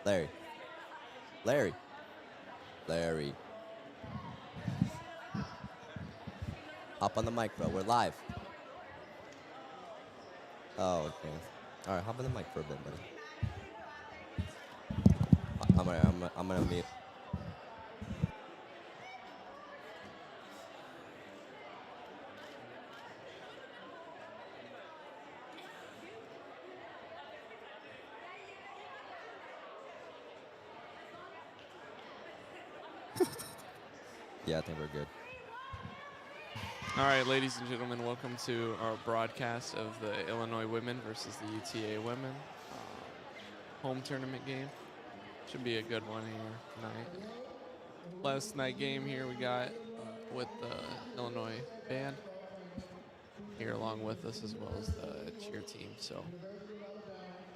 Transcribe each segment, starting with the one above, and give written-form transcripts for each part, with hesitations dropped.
Larry. Larry. Larry. Hop on the mic, bro. We're live. Oh, okay. All right, hop on the mic for a bit, buddy. I'm gonna mute. Yeah, I think we're good. All right, ladies and gentlemen, welcome to our broadcast of the Illinois Women versus the UTA Women home tournament game. Should be a good one here tonight. Last night game here we got with the Illinois band here along with us, as well as the cheer team. So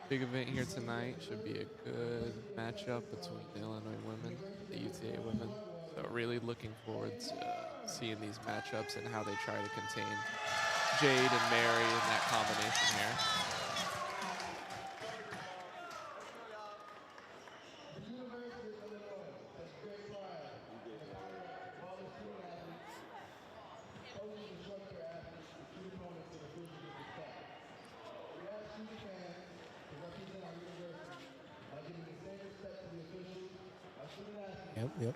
big event here tonight. Should be a good matchup between the Illinois women and the UTA women. So really looking forward to seeing these matchups and how they try to contain Jade and Mary in that combination here. Yep.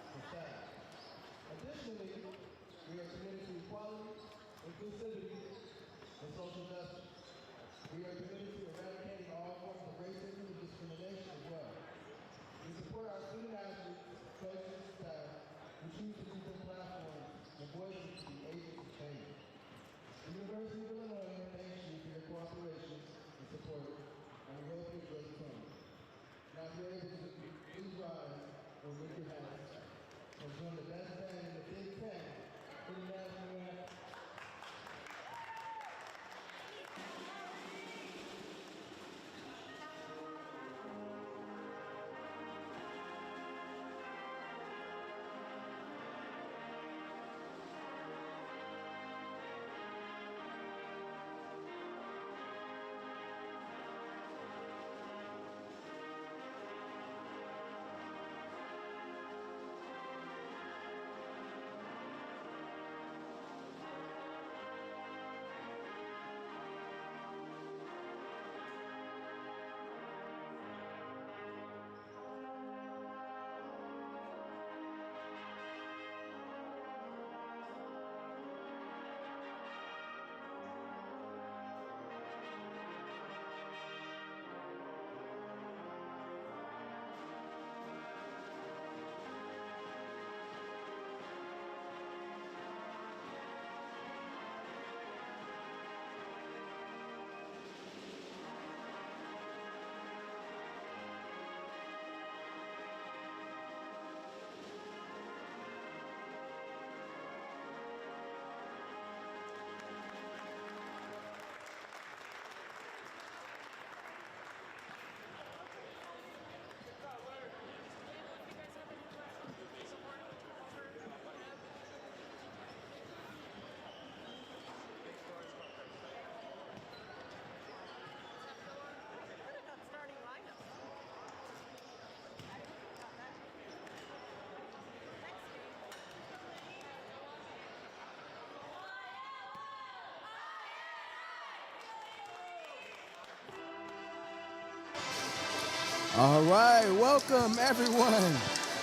All right, welcome everyone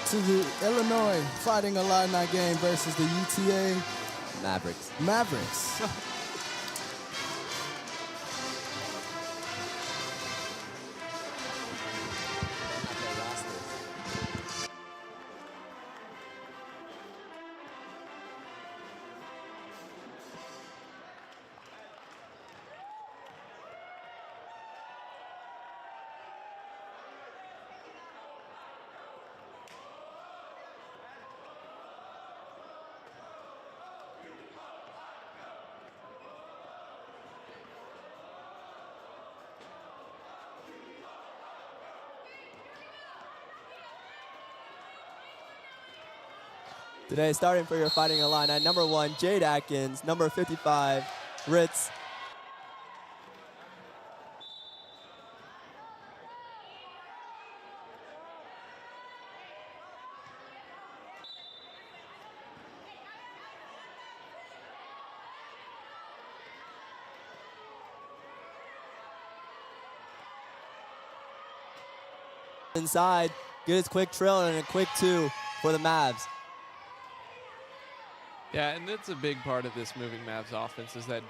to the Illinois Fighting Illini game versus the UTA Mavericks. Today, starting for your Fighting Illini, number 1, Jade Atkins, number 55, Ritz. inside, get his quick trail and a quick 2 for the Mavs. Yeah, and that's a big part of this moving Mavs offense is that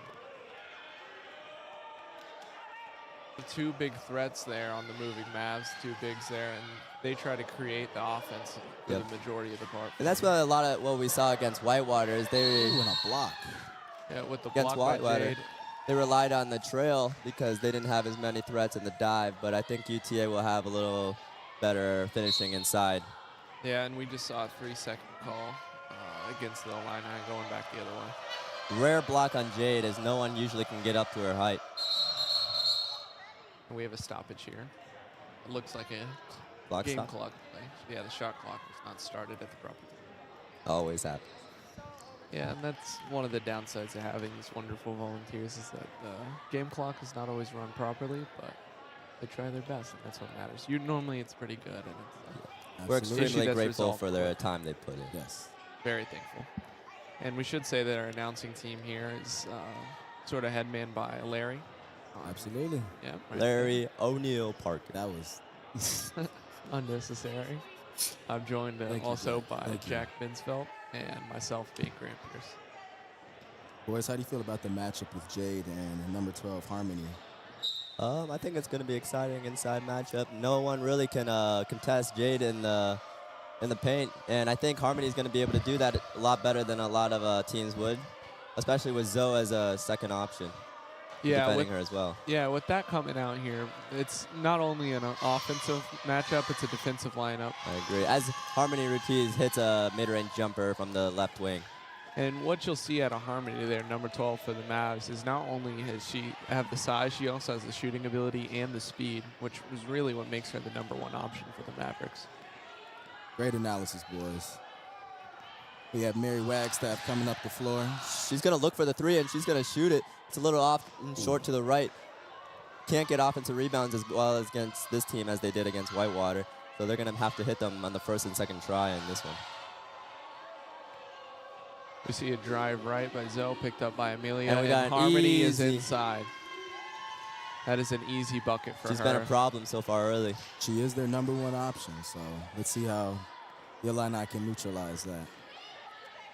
the 2 big threats there on the moving Mavs, 2 bigs there, and they try to create the offense for the majority of the part. And that's what a lot of what we saw against Whitewater is they went a block. Yeah, with the against block by Whitewater. Jade. They relied on the trail because they didn't have as many threats in the dive, but I think UTA will have a little better finishing inside. Yeah, and we just saw a 3-second call against the Illini going back the other way. Rare block on Jade as no one usually can get up to her height. And we have a stoppage here. It looks like a Clock game stop? clock play. Yeah, the shot clock was not started at the proper time. Always happens. Yeah, and that's one of the downsides of having these wonderful volunteers is that the game clock is not always run properly, but they try their best, and that's what matters. Normally it's pretty good, and it's We're issue extremely that's grateful resolved for their quick. time they put in. Yes. Very thankful. And we should say that our announcing team here is sort of headman by Larry. Absolutely. Yeah. Right Larry O'Neal Parker. That was unnecessary. I'm joined also by Thank you. Jack Binsfeld and myself being Grant Pierce. Boys, how do you feel about the matchup with Jade and number 12 Harmony? I think it's going to be exciting inside matchup. No one really can contest Jade in the paint, and I think Harmony is going to be able to do that a lot better than a lot of teams would, especially with Zoe as a second option. Yeah, defending her as well. Yeah, with that coming out here, it's not only an offensive matchup, it's a defensive lineup. I agree. As Harmony repeats, hits a mid-range jumper from the left wing. And what you'll see out of Harmony there, number 12 for the Mavs, is not only has she have the size, she also has the shooting ability and the speed, which was really what makes her the number 1 option for the Mavericks. Great analysis, boys. We have Mary Wagstaff coming up the floor. She's going to look for the 3, and she's going to shoot it. It's a little off and short to the right. Can't get offensive rebounds as well as against this team as they did against Whitewater. So they're going to have to hit them on the first and second try in this one. We see a drive right by Zoe, picked up by Amelia, And we got an Harmony is easy- inside. That is an easy bucket for She's her. been a problem so far early. She is their number 1 option, so let's see how the Illini can neutralize that.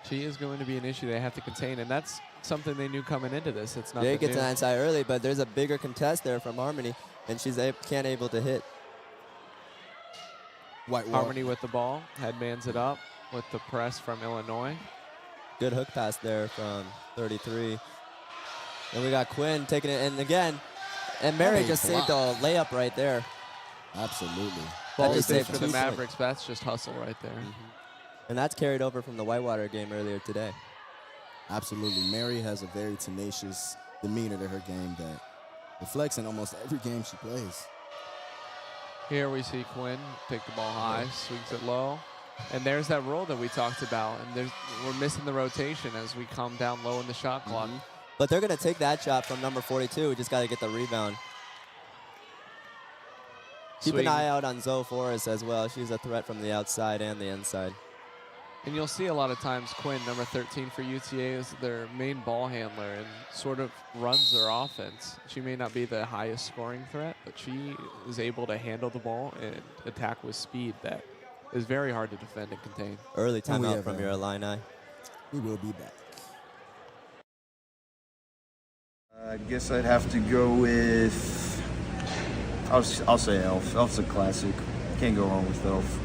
She is going to be an issue they have to contain, and that's something they knew coming into this. It's not Jade gets new. an inside early, but there's a bigger contest there from Harmony, and she's can't able to hit. Harmony with the ball, headbands it up with the press from Illinois. Good hook pass there from 33. And we got Quinn taking it, and again, and Mary What a just saved a layup right there. Absolutely. Ball just is safe saved for the 2 points. Mavericks, but that's just hustle right there. And that's carried over from the Whitewater game earlier today. Absolutely. Mary has a very tenacious demeanor to her game that reflects in almost every game she plays. Here we see Quinn take the ball high, swings it low. And there's that roll that we talked about. And we're missing the rotation as we come down low in the shot clock. But they're going to take that shot from number 42. We just got to get the rebound. Keep an eye out on Zoe Forrest as well. She's a threat from the outside and the inside. And you'll see a lot of times Quinn, number 13 for UTA, is their main ball handler and sort of runs their offense. She may not be the highest scoring threat, but she is able to handle the ball and attack with speed that is very hard to defend and contain. Early timeout from your Illini. We will be back. I guess I'd have to go with, I'll say Elf. Elf's a classic. Can't go wrong with Elf.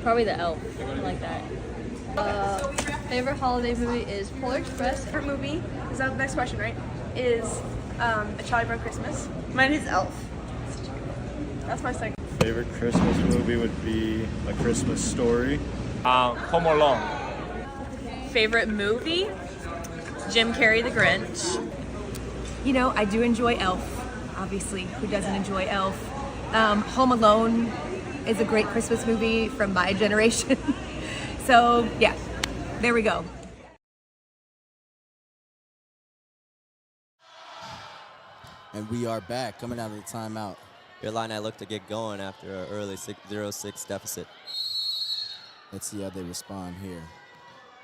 Probably the Elf. I like that. Favorite holiday movie is Polar Express. Favorite movie, is that the next question, right? Is A Charlie Brown Christmas. Mine is Elf. That's my second. Favorite Christmas movie would be A Christmas Story. Home Alone. Favorite movie? Jim Carrey, The Grinch. You know, I do enjoy Elf. Obviously, who doesn't enjoy Elf? Home Alone is a great Christmas movie from my generation. So, yeah, there we go. And we are back, coming out of the timeout. Your Illini look to get going after an early 0-6 deficit. Let's see how they respond here.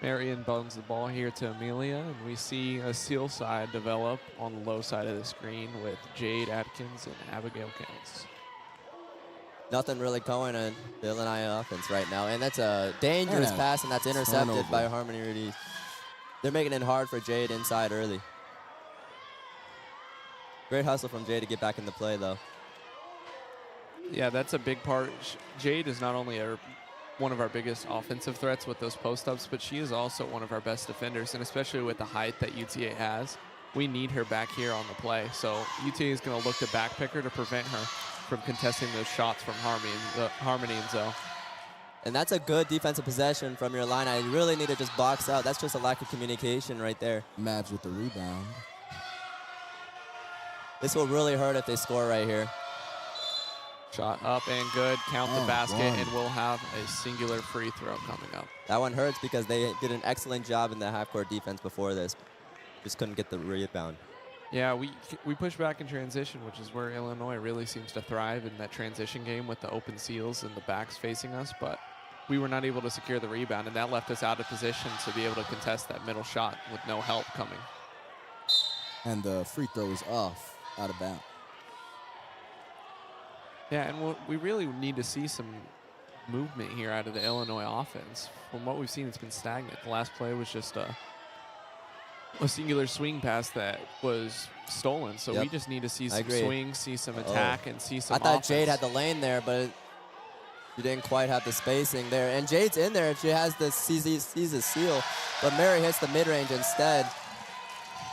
Marion bones the ball here to Amelia, and we see a seal side develop on the low side of the screen with Jade Atkins and Abigail Counts. Nothing really going in the Illini offense right now. And that's a dangerous pass, and that's intercepted by Harmony Rudy. They're making it hard for Jade inside early. Great hustle from Jade to get back into play, though. Yeah, that's a big part. Jade is not only one of our biggest offensive threats with those post-ups, but she is also one of our best defenders, and especially with the height that UTA has, we need her back here on the play. So UTA is going to look to backpick her to prevent her from contesting those shots from Harmony and Zoe. And that's a good defensive possession from your line. I really need to just box out. That's just a lack of communication right there. Mavs with the rebound. This will really hurt if they score right here. Shot up and good. Count the basket, and we'll have a singular free throw coming up. That one hurts because they did an excellent job in the half-court defense before this. Just couldn't get the rebound. Yeah, we push back in transition, which is where Illinois really seems to thrive in that transition game with the open seals and the backs facing us, but we were not able to secure the rebound, and that left us out of position to be able to contest that middle shot with no help coming. And the free throw is off, out of bounds. Yeah, and we really need to see some movement here out of the Illinois offense. From what we've seen, it's been stagnant. The last play was just a singular swing pass that was stolen. So we just need to see some swings, see some attack, and see some thought offense. Jade had the lane there, but she didn't quite have the spacing there. And Jade's in there. She has the sees the seal, but Mary hits the mid-range instead.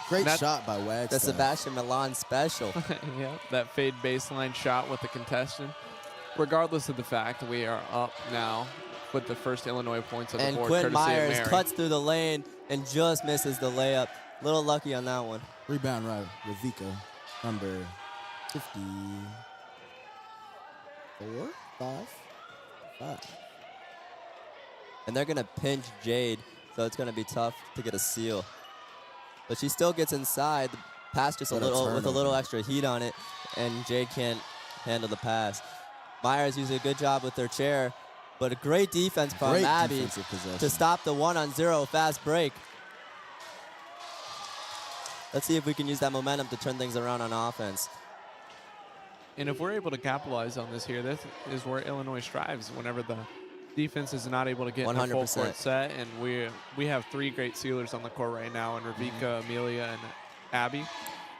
Great shot by Wagstaff. The Sebastian Milan special. Yeah, that fade baseline shot with the contestant. Regardless of the fact, we are up now with the first Illinois points on the board. And Quinn courtesy of Myers Mary. cuts through the lane and just misses the layup. Little lucky on that one. Rebound right, Ravika, number 54, 5. And they're going to pinch Jade, so it's going to be tough to get a seal. But she still gets inside. The pass just with a little extra heat on it, and Jade can't handle the pass. Myers using a good job with their chair, but a great defense from Abby to stop the 1-on-0 fast break. Let's see if we can use that momentum to turn things around on offense. And if we're able to capitalize on this here, this is where Illinois strives whenever the defense is not able to get in a full court set. And we have three great sealers on the court right now, and Ravika, Amelia, and Abby.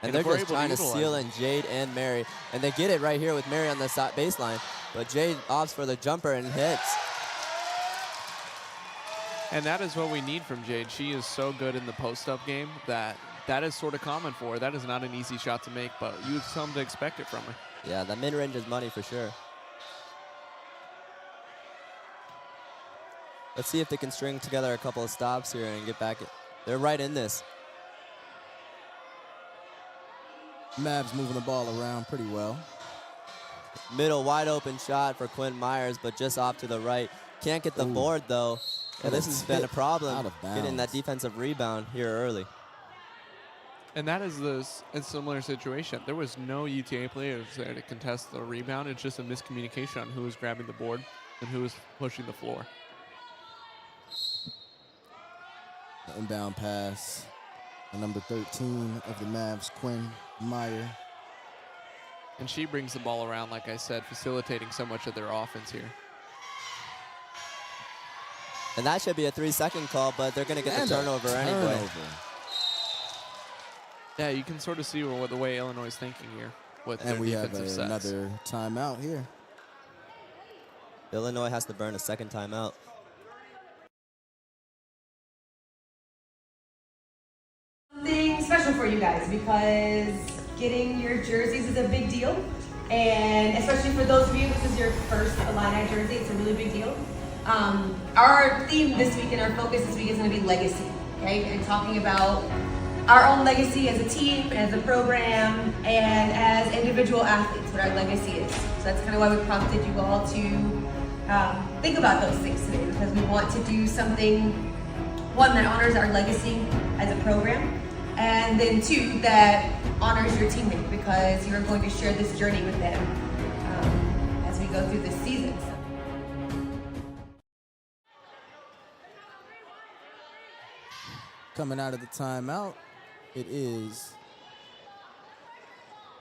And they're just trying to seal in Jade and Mary. And they get it right here with Mary on the baseline. But Jade opts for the jumper and hits. And that is what we need from Jade. She is so good in the post-up game that is sort of common for her. That is not an easy shot to make, but you've come to expect it from her. Yeah, the mid-range is money for sure. Let's see if they can string together a couple of stops here and get back. They're right in this. Mavs moving the ball around pretty well. Middle wide open shot for Quinn Myers, but just off to the right. Can't get the board though. And this has been a problem getting that defensive rebound here early. And that is a similar situation. There was no UTA players there to contest the rebound. It's just a miscommunication on who was grabbing the board and who was pushing the floor. The inbound pass. The number 13 of the Mavs, Quinn Meyer. And she brings the ball around, like I said, facilitating so much of their offense here. And that should be a 3-second call, but they're going to get the turnover anyway. Yeah, you can sort of see the way Illinois is thinking here with their defensive sets. And we have another timeout here. Illinois has to burn a second timeout. Something special for you guys because getting your jerseys is a big deal. And especially for those of you, this is your first Illini jersey, it's a really big deal. Our theme this week and our focus this week is going to be legacy, okay? And talking about our own legacy as a team, as a program, and as individual athletes, what our legacy is. So that's kind of why we prompted you all to think about those things today, because we want to do something, one, that honors our legacy as a program, and then two, that honors your teammate, because you're going to share this journey with them as we go through this season. Coming out of the timeout, it is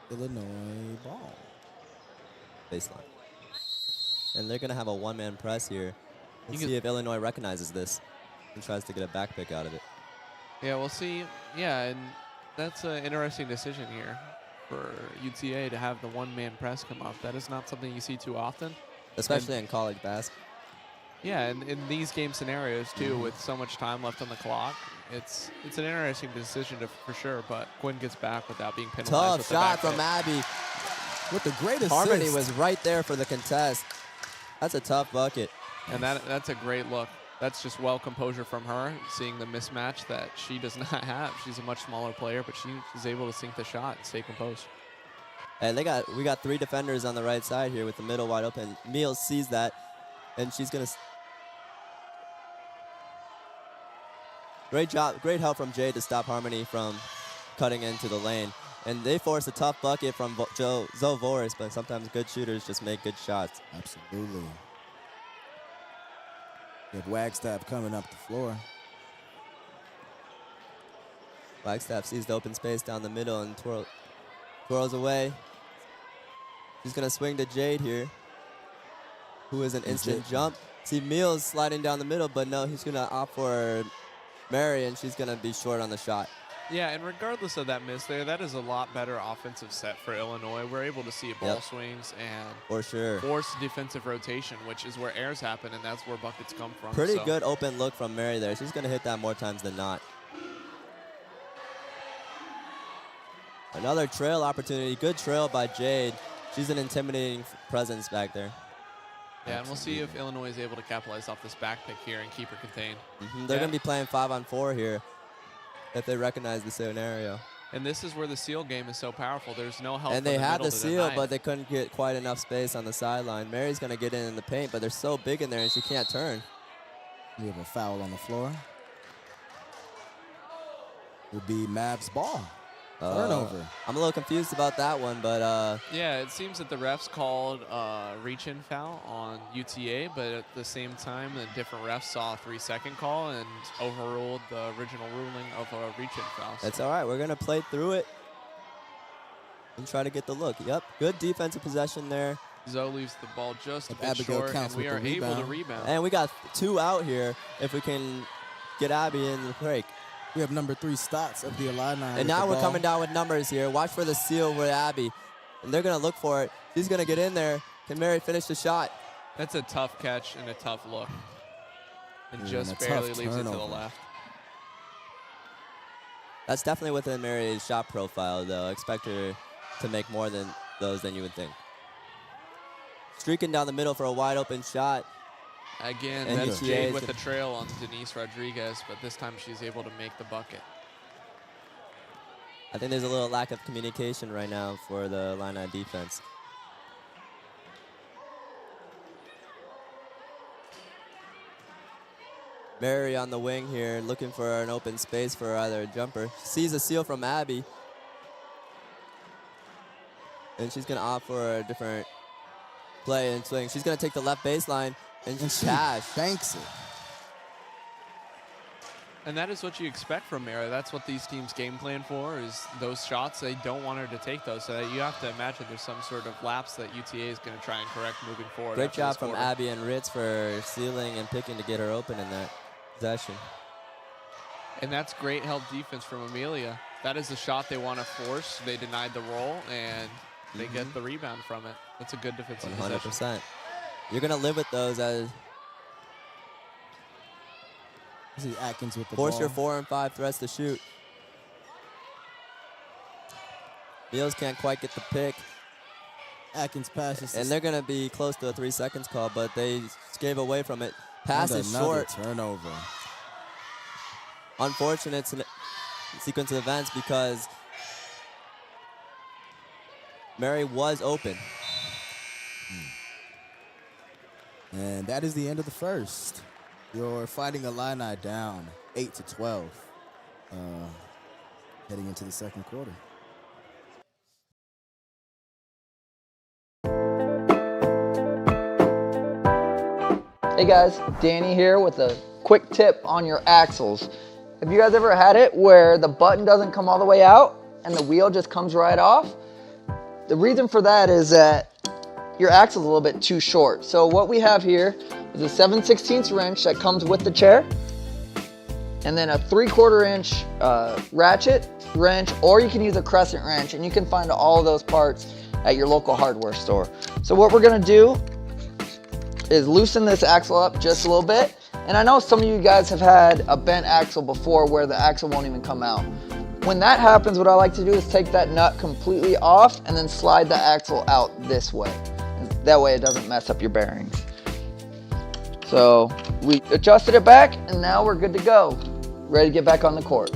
Illinois ball. Baseline. and they're going to have a one-man press here. Let's see if Illinois recognizes this and tries to get a back pick out of it. Yeah, we'll see. Yeah, and that's an interesting decision here for UTA to have the one-man press come up. That is not something you see too often. Especially in college basketball. Yeah, and in these game scenarios, too, with so much time left on the clock, it's an interesting decision for sure, but Quinn gets back without being penalized. Tough shot from Abby. With the great assist. Harmony was right there for the contest. That's a tough bucket. And that's a great look. That's just well composure from her, seeing the mismatch that she does not have. She's a much smaller player, but she is able to sink the shot and stay composed. And we got 3 defenders on the right side here with the middle wide open. Meals sees that, and she's going to... Great job, great help from Jade to stop Harmony from cutting into the lane. And they force a tough bucket from Zoe Voris, but sometimes good shooters just make good shots. Absolutely. We have Wagstaff coming up the floor. Wagstaff sees the open space down the middle and twirls away. She's going to swing to Jade here, who is an instant jump. See Meals sliding down the middle, but no, he's going to opt for Mary, and she's going to be short on the shot. Yeah, and regardless of that miss there, that is a lot better offensive set for Illinois. We're able to see ball swings and for sure force defensive rotation, which is where errors happen, and that's where buckets come from. Pretty good open look from Mary there. She's going to hit that more times than not. Another trail opportunity. Good trail by Jade. She's an intimidating presence back there. Yeah, and we'll see if Illinois is able to capitalize off this back pick here and keep her contained. They're going to be playing 5-on-4 here if they recognize the scenario. And this is where the seal game is so powerful. There's no help. And they had the seal, but they couldn't get quite enough space on the sideline. Mary's going to get in the paint, but they're so big in there and she can't turn. We have a foul on the floor. Will be Mavs ball. Turnover. I'm a little confused about that one, but yeah, it seems that the refs called reach-in foul on UTA, but at the same time, the different refs saw a 3-second call and overruled the original ruling of a reach-in foul. That's all right. We're going to play through it and try to get the look. Yep, good defensive possession there. Zoe leaves the ball just a bit Abigail short, and we are able to rebound. And we got 2 out here if we can get Abby in the break. We have number 3 Stotts of the Illini. And now we're coming down with numbers here. Watch for the steal with Abby. And they're going to look for it. She's going to get in there. Can Mary finish the shot? That's a tough catch and a tough look. And just barely leaves it to the left. That's definitely within Mary's shot profile, though. Expect her to make more than those than you would think. Streaking down the middle for a wide open shot. Again, that's Jade with the trail on Denise Rodriguez, but this time she's able to make the bucket. I think there's a little lack of communication right now for the Illini defense. Mary on the wing here, looking for an open space for either a jumper. Sees a steal from Abby. And she's going to opt for a different play and swing. She's going to take the left baseline. And she banks it. And that is what you expect from Mary. That's what these teams game plan for, is those shots. They don't want her to take those. So you have to imagine there's some sort of lapse that UTA is going to try and correct moving forward. Great job from Abby and Ritz for stealing and picking to get her open in that possession. And that's great help defense from Amelia. That is the shot they want to force. They denied the roll, and they get the rebound from it. That's a good defensive 100%. possession. You're going to live with those as this is Atkins with the force ball. your 4 and 5 threats to shoot. Meals can't quite get the pick. Atkins passes. And they're going to be close to a 3 seconds call, but they gave away from it. Pass is short. Turnover. Unfortunate sequence of events because Mary was open. And that is the end of the first. You're Fighting Illini down 8-12, heading into the second quarter. Hey guys, Danny here with a quick tip on your axles. Have you guys ever had it where the button doesn't come all the way out and the wheel just comes right off? The reason for that is that your axle's a little bit too short. So what we have here is a 7/16 wrench that comes with the chair, and then a 3/4 inch ratchet wrench, or you can use a crescent wrench, and you can find all of those parts at your local hardware store. So what we're gonna do is loosen this axle up just a little bit. And I know some of you guys have had a bent axle before where the axle won't even come out. When that happens, what I like to do is take that nut completely off and then slide the axle out this way. That way it doesn't mess up your bearings. So we adjusted it back, and now we're good to go. Ready to get back on the court.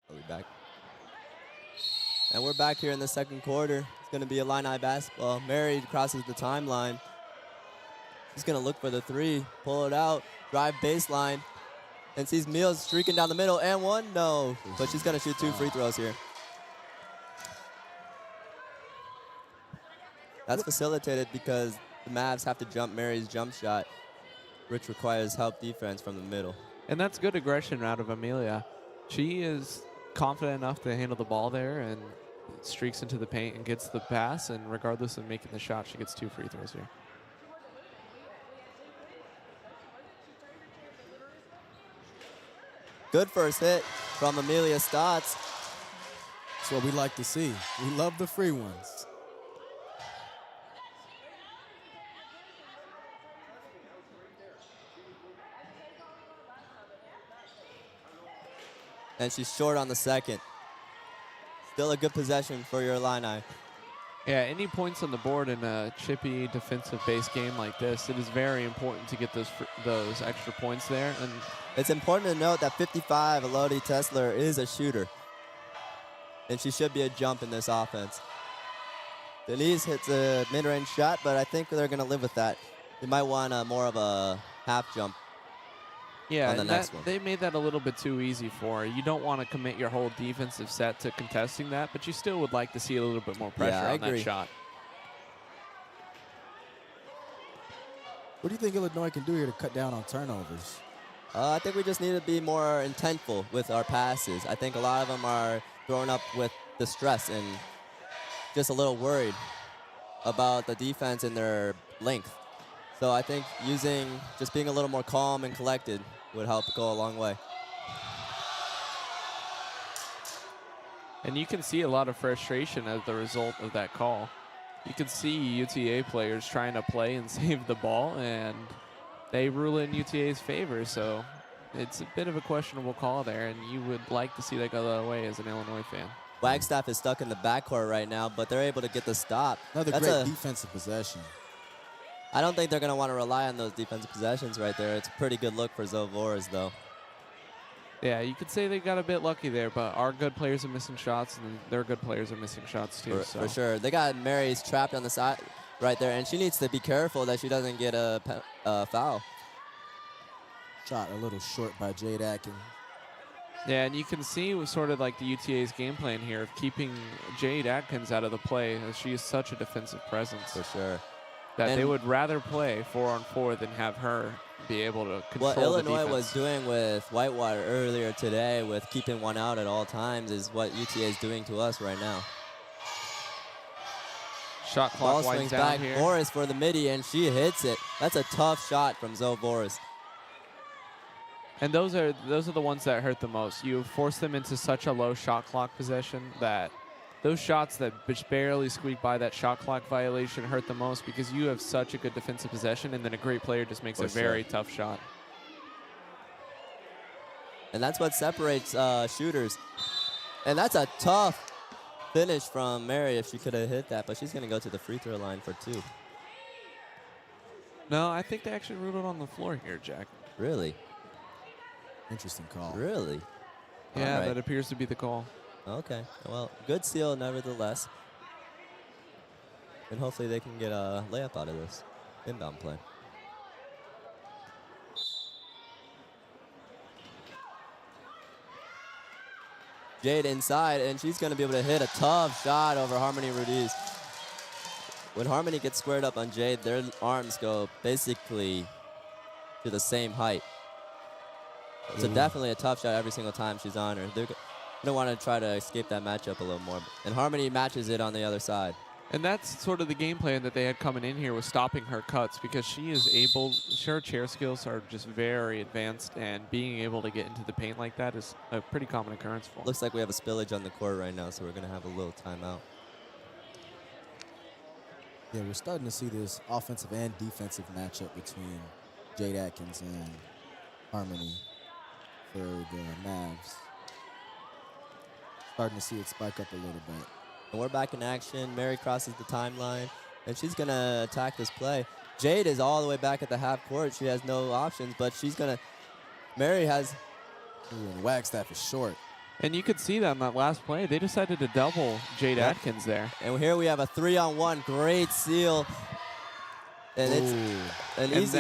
Are we back? And we're back here in the second quarter. It's going to be Illini basketball. Mary crosses the timeline. She's going to look for the three, pull it out, drive baseline, and sees Mills streaking down the middle, and one, no. But she's going to shoot 2 free throws here. That's facilitated because the Mavs have to jump Mary's jump shot, which requires help defense from the middle. And that's good aggression out of Amelia. She is confident enough to handle the ball there and streaks into the paint and gets the pass, and regardless of making the shot, she gets 2 free throws here. Good first hit from Amelia Stotts. That's what we like to see. We love the free ones. And she's short on the second. Still a good possession for your Illini. Yeah, any points on the board in a chippy defensive-based game like this, it is very important to get those extra points there. And it's important to note that 55, Elodie Tesler, is a shooter. And she should be a jump in this offense. Denise hits a mid-range shot, but I think they're going to live with that. They might want more of a half jump. Yeah, on the next one. They made that a little bit too easy for her. You don't want to commit your whole defensive set to contesting that, but you still would like to see a little bit more pressure on that shot. What do you think Illinois can do here to cut down on turnovers? I think we just need to be more intentful with our passes. I think a lot of them are throwing up with the stress and just a little worried about the defense and their length. So I think just being a little more calm and collected would help go a long way. And you can see a lot of frustration as the result of that call. You can see UTA players trying to play and save the ball, and they rule in UTA's favor. So it's a bit of a questionable call there, and you would like to see that go the other way as an Illinois fan. Wagstaff is stuck in the backcourt right now, but they're able to get the stop. Another great defensive possession. I don't think they're going to want to rely on those defensive possessions right there. It's a pretty good look for Zovoras, though. Yeah, you could say they got a bit lucky there, but our good players are missing shots, and their good players are missing shots, too. For sure. They got Mary's trapped on the side right there, and she needs to be careful that she doesn't get a foul. Shot a little short by Jade Atkins. Yeah, and you can see with sort of like the UTA's game plan here of keeping Jade Atkins out of the play, as she is such a defensive presence. For sure. That they would rather play 4-on-4 than have her be able to control the What Illinois defense. was doing with Whitewater earlier today with keeping one out at all times is what UTA is doing to us right now. Shot clock Ball winds swings down back. here. Morris for the midi, and she hits it. That's a tough shot from Zoe Boris. And those are the ones that hurt the most. You force them into such a low shot clock possession that those shots that just barely squeak by that shot clock violation hurt the most, because you have such a good defensive possession, and then a great player just makes a very tough shot. And that's what separates shooters. And that's a tough finish from Mary if she could have hit that, but she's going to go to the free throw line for 2. No, I think they actually ruled it on the floor here, Jack. Really? Interesting call. Really? Yeah, that appears to be the call. Okay. Well, good seal nevertheless. And hopefully they can get a layup out of this inbound play. Jade inside, and she's going to be able to hit a tough shot over Harmony Rudiz. When Harmony gets squared up on Jade, their arms go basically to the same height. So definitely a tough shot every single time she's on her. They're going to want to try to escape that matchup a little more. And Harmony matches it on the other side. And that's sort of the game plan that they had coming in here, was stopping her cuts, because she is able, her chair skills are just very advanced, and being able to get into the paint like that is a pretty common occurrence for her. Looks like we have a spillage on the court right now, so we're going to have a little timeout. Yeah, we're starting to see this offensive and defensive matchup between Jade Atkins and Harmony for the Mavs. Starting to see it spike up a little bit. And we're back in action. Mary crosses the timeline, and she's going to attack this play. Jade is all the way back at the half court. She has no options, but she's going to... Mary has... Ooh, and Wagstaff is short. And you could see that in that last play. They decided to double Jade Atkins there. And here we have a 3-on-1. Great seal. And it's an easy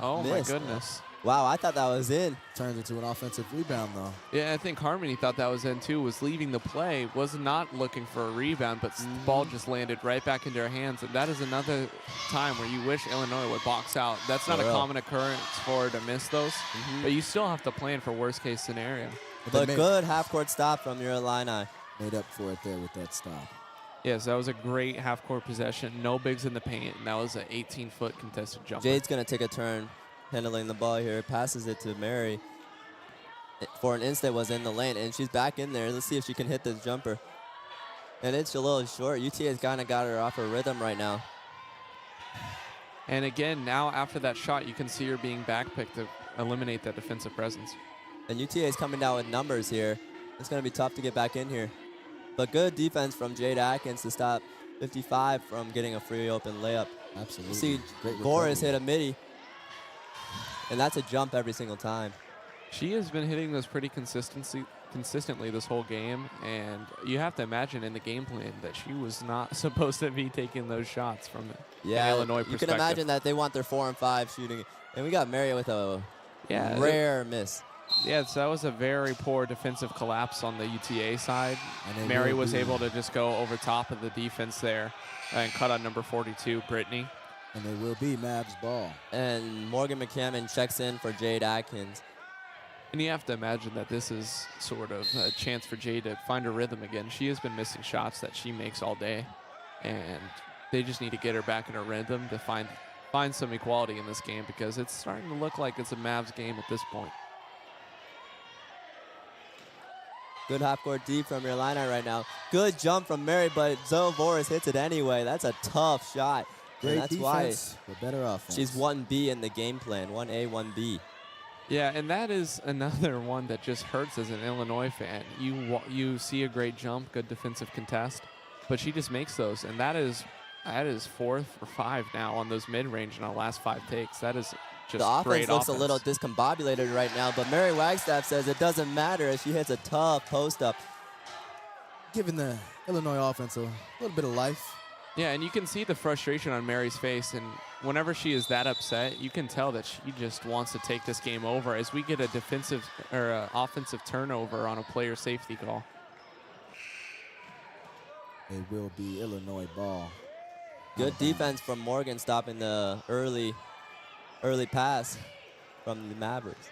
oh, miss. my goodness. Wow, I thought that was in. Turned into an offensive rebound, though. Yeah, I think Harmony thought that was in, too, was leaving the play, was not looking for a rebound, but the ball just landed right back into her hands. And that is another time where you wish Illinois would box out. That's not a common occurrence for her to miss those, but you still have to plan for worst-case scenario. But good half-court stop from your Illini. Made up for it there with that stop. Yes, that was a great half-court possession. No bigs in the paint, and that was an 18-foot contested jumper. Jade's going to take a turn handling the ball here. Passes it to Mary. For an instant was in the lane, and she's back in there. Let's see if she can hit this jumper. And it's a little short. UTA has kind of got her off her rhythm right now. And again, now after that shot, you can see her being backpicked to eliminate that defensive presence. And UTA is coming down with numbers here. It's going to be tough to get back in here. But good defense from Jade Atkins to stop 55 from getting a free open layup. Absolutely. You see Boris hit a midi. And that's a jump every single time. She has been hitting those pretty consistently this whole game, and you have to imagine in the game plan that she was not supposed to be taking those shots from an Illinois perspective. You can imagine that they want their 4 and 5 shooting. And we got Mary with a rare miss. Yeah, so that was a very poor defensive collapse on the UTA side. Mary was able to just go over top of the defense there and cut on number 42, Brittany. And it will be Mavs ball. And Morgan McCammon checks in for Jade Atkins. And you have to imagine that this is sort of a chance for Jade to find her rhythm again. She has been missing shots that she makes all day, and they just need to get her back in her rhythm to find some equality in this game, because it's starting to look like it's a Mavs game at this point. Good half-court deep from your Illini right now. Good jump from Mary, but Zoe Boris hits it anyway. That's a tough shot. Great that's defense, but better offense. She's 1B in the game plan, 1A, 1B. Yeah, and that is another one that just hurts as an Illinois fan. You see a great jump, good defensive contest, but she just makes those, and that is 4th or 5 now on those mid-range in our last 5 takes. That is just the great offense looks offense. a little discombobulated right now, but Mary Wagstaff says it doesn't matter if she hits a tough post-up. Giving the Illinois offense a little bit of life. Yeah, and you can see the frustration on Mary's face, and whenever she is that upset, you can tell that she just wants to take this game over as we get a defensive or offensive turnover on a player safety call. It will be Illinois ball. Good defense from Morgan stopping the early pass from the Mavericks.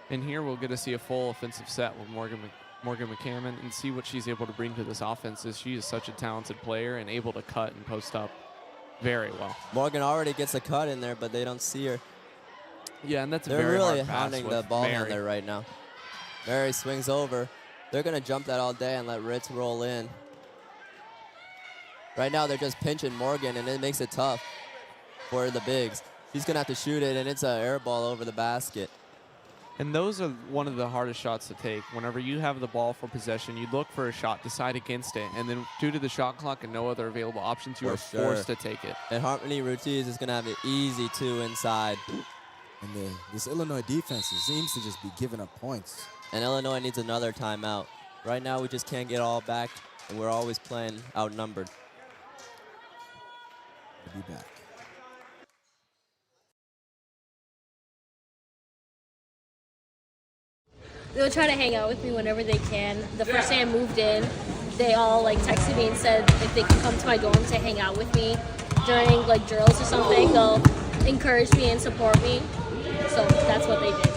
And here we'll get to see a full offensive set with Morgan McCammon and see what she's able to bring to this offense, as she is such a talented player and able to cut and post up very well. Morgan already gets a cut in there, but they don't see her. Yeah, and that's They're a very really hard pass hounding the with ball Mary. handler right now. Mary swings over. They're going to jump that all day and let Ritz roll in. Right now they're just pinching Morgan, and it makes it tough for the bigs. She's going to have to shoot it, and it's an air ball over the basket. And those are one of the hardest shots to take. Whenever you have the ball for possession, you look for a shot, decide against it, and then due to the shot clock and no other available options, you are forced to take it. And Harmony Ruiz is going to have an easy 2 inside. And this Illinois defense seems to just be giving up points. And Illinois needs another timeout. Right now we just can't get all back and we're always playing outnumbered. We'll be back. They'll try to hang out with me whenever they can. The first day I moved in, they all like texted me and said if they could come to my dorm to hang out with me during like drills or something. They'll encourage me and support me. So that's what they did.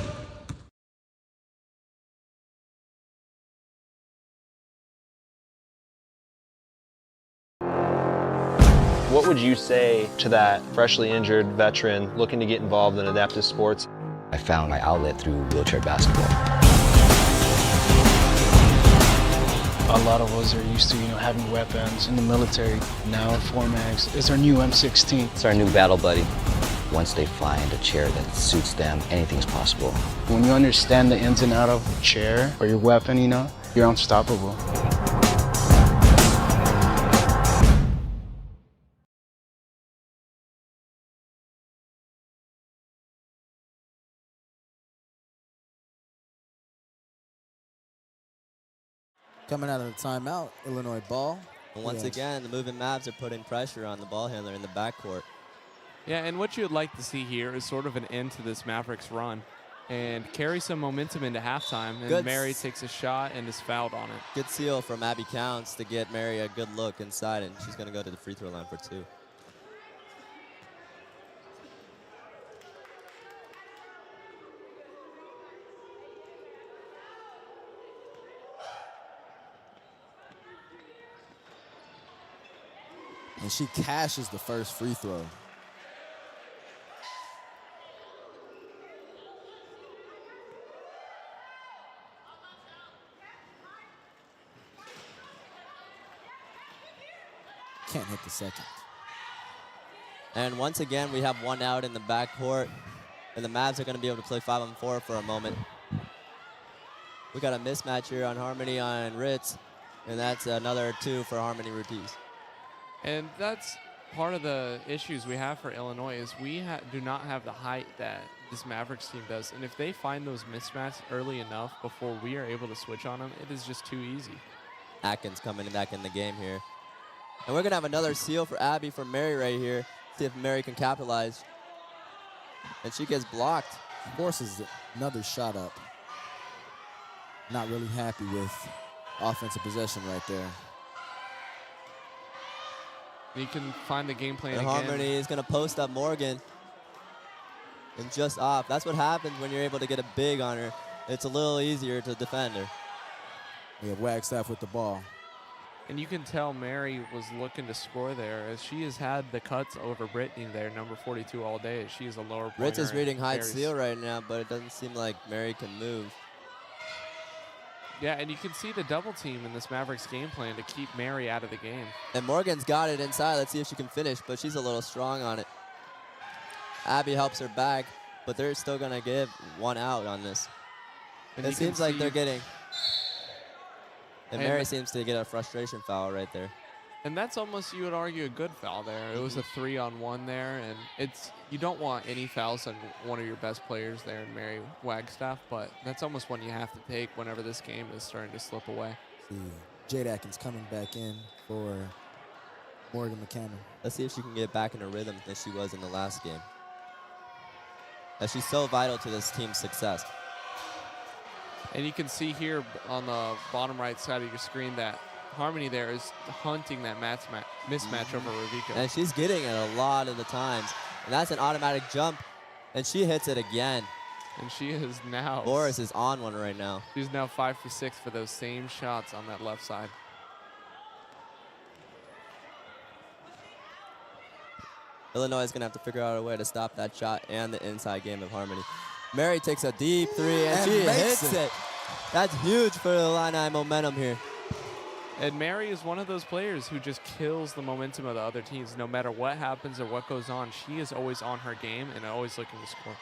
What would you say to that freshly injured veteran looking to get involved in adaptive sports? I found my outlet through wheelchair basketball. A lot of us are used to, having weapons in the military. Now 4Max is our new M16. It's our new battle buddy. Once they find a chair that suits them, anything's possible. When you understand the ins and outs of a chair or your weapon, you're unstoppable. Coming out of the timeout, Illinois ball. And once again, the moving Mavs are putting pressure on the ball handler in the backcourt. Yeah, and what you'd like to see here is sort of an end to this Mavericks run and carry some momentum into halftime. And Mary takes a shot and is fouled on it. Good seal from Abby Counts to get Mary a good look inside, and she's going to go to the free throw line for 2. And she cashes the first free throw. Can't hit the second. And once again, we have one out in the backcourt, and the Mavs are going to be able to play 5-on-4 for a moment. We got a mismatch here on Harmony on Ritz, and that's another 2 for Harmony Ortiz. And that's part of the issues we have for Illinois is we do not have the height that this Mavericks team does. And if they find those mismatches early enough before we are able to switch on them, it is just too easy. Atkins coming back in the game here. And we're going to have another seal for Abby from Mary right here. See if Mary can capitalize. And she gets blocked. Forces another shot up. Not really happy with offensive possession right there. You can find the game plan and again. Harmony is going to post up Morgan. And just off. That's what happens when you're able to get a big on her. It's a little easier to defend her. We have Wagstaff with the ball. And you can tell Mary was looking to score there as she has had the cuts over Brittany there, number 42 all day. She is a lower pointer. Ritz is reading high seal right now, but it doesn't seem like Mary can move. Yeah, and you can see the double team in this Mavericks game plan to keep Mary out of the game. And Morgan's got it inside. Let's see if she can finish, but she's a little strong on it. Abby helps her back, but they're still going to give one out on this. And it seems like they're getting... And Mary seems to get a frustration foul right there. And that's almost, you would argue, a good foul there. It was a 3-on-1 there, and you don't want any fouls on one of your best players there in Mary Wagstaff, but that's almost one you have to take whenever this game is starting to slip away. See, Jade Atkins coming back in for Morgan McCammon. Let's see if she can get back in her rhythm than she was in the last game. As she's so vital to this team's success. And you can see here on the bottom right side of your screen that Harmony there is hunting that mismatch over Ravika. And she's getting it a lot of the times. And that's an automatic jump. And she hits it again. And she is now... Boris is on one right now. She's now 5 for 6 for those same shots on that left side. Illinois is going to have to figure out a way to stop that shot and the inside game of Harmony. Mary takes a deep 3, and she hits it. That's huge for the Illini momentum here. And Mary is one of those players who just kills the momentum of the other teams. No matter what happens or what goes on, she is always on her game and always looking to score.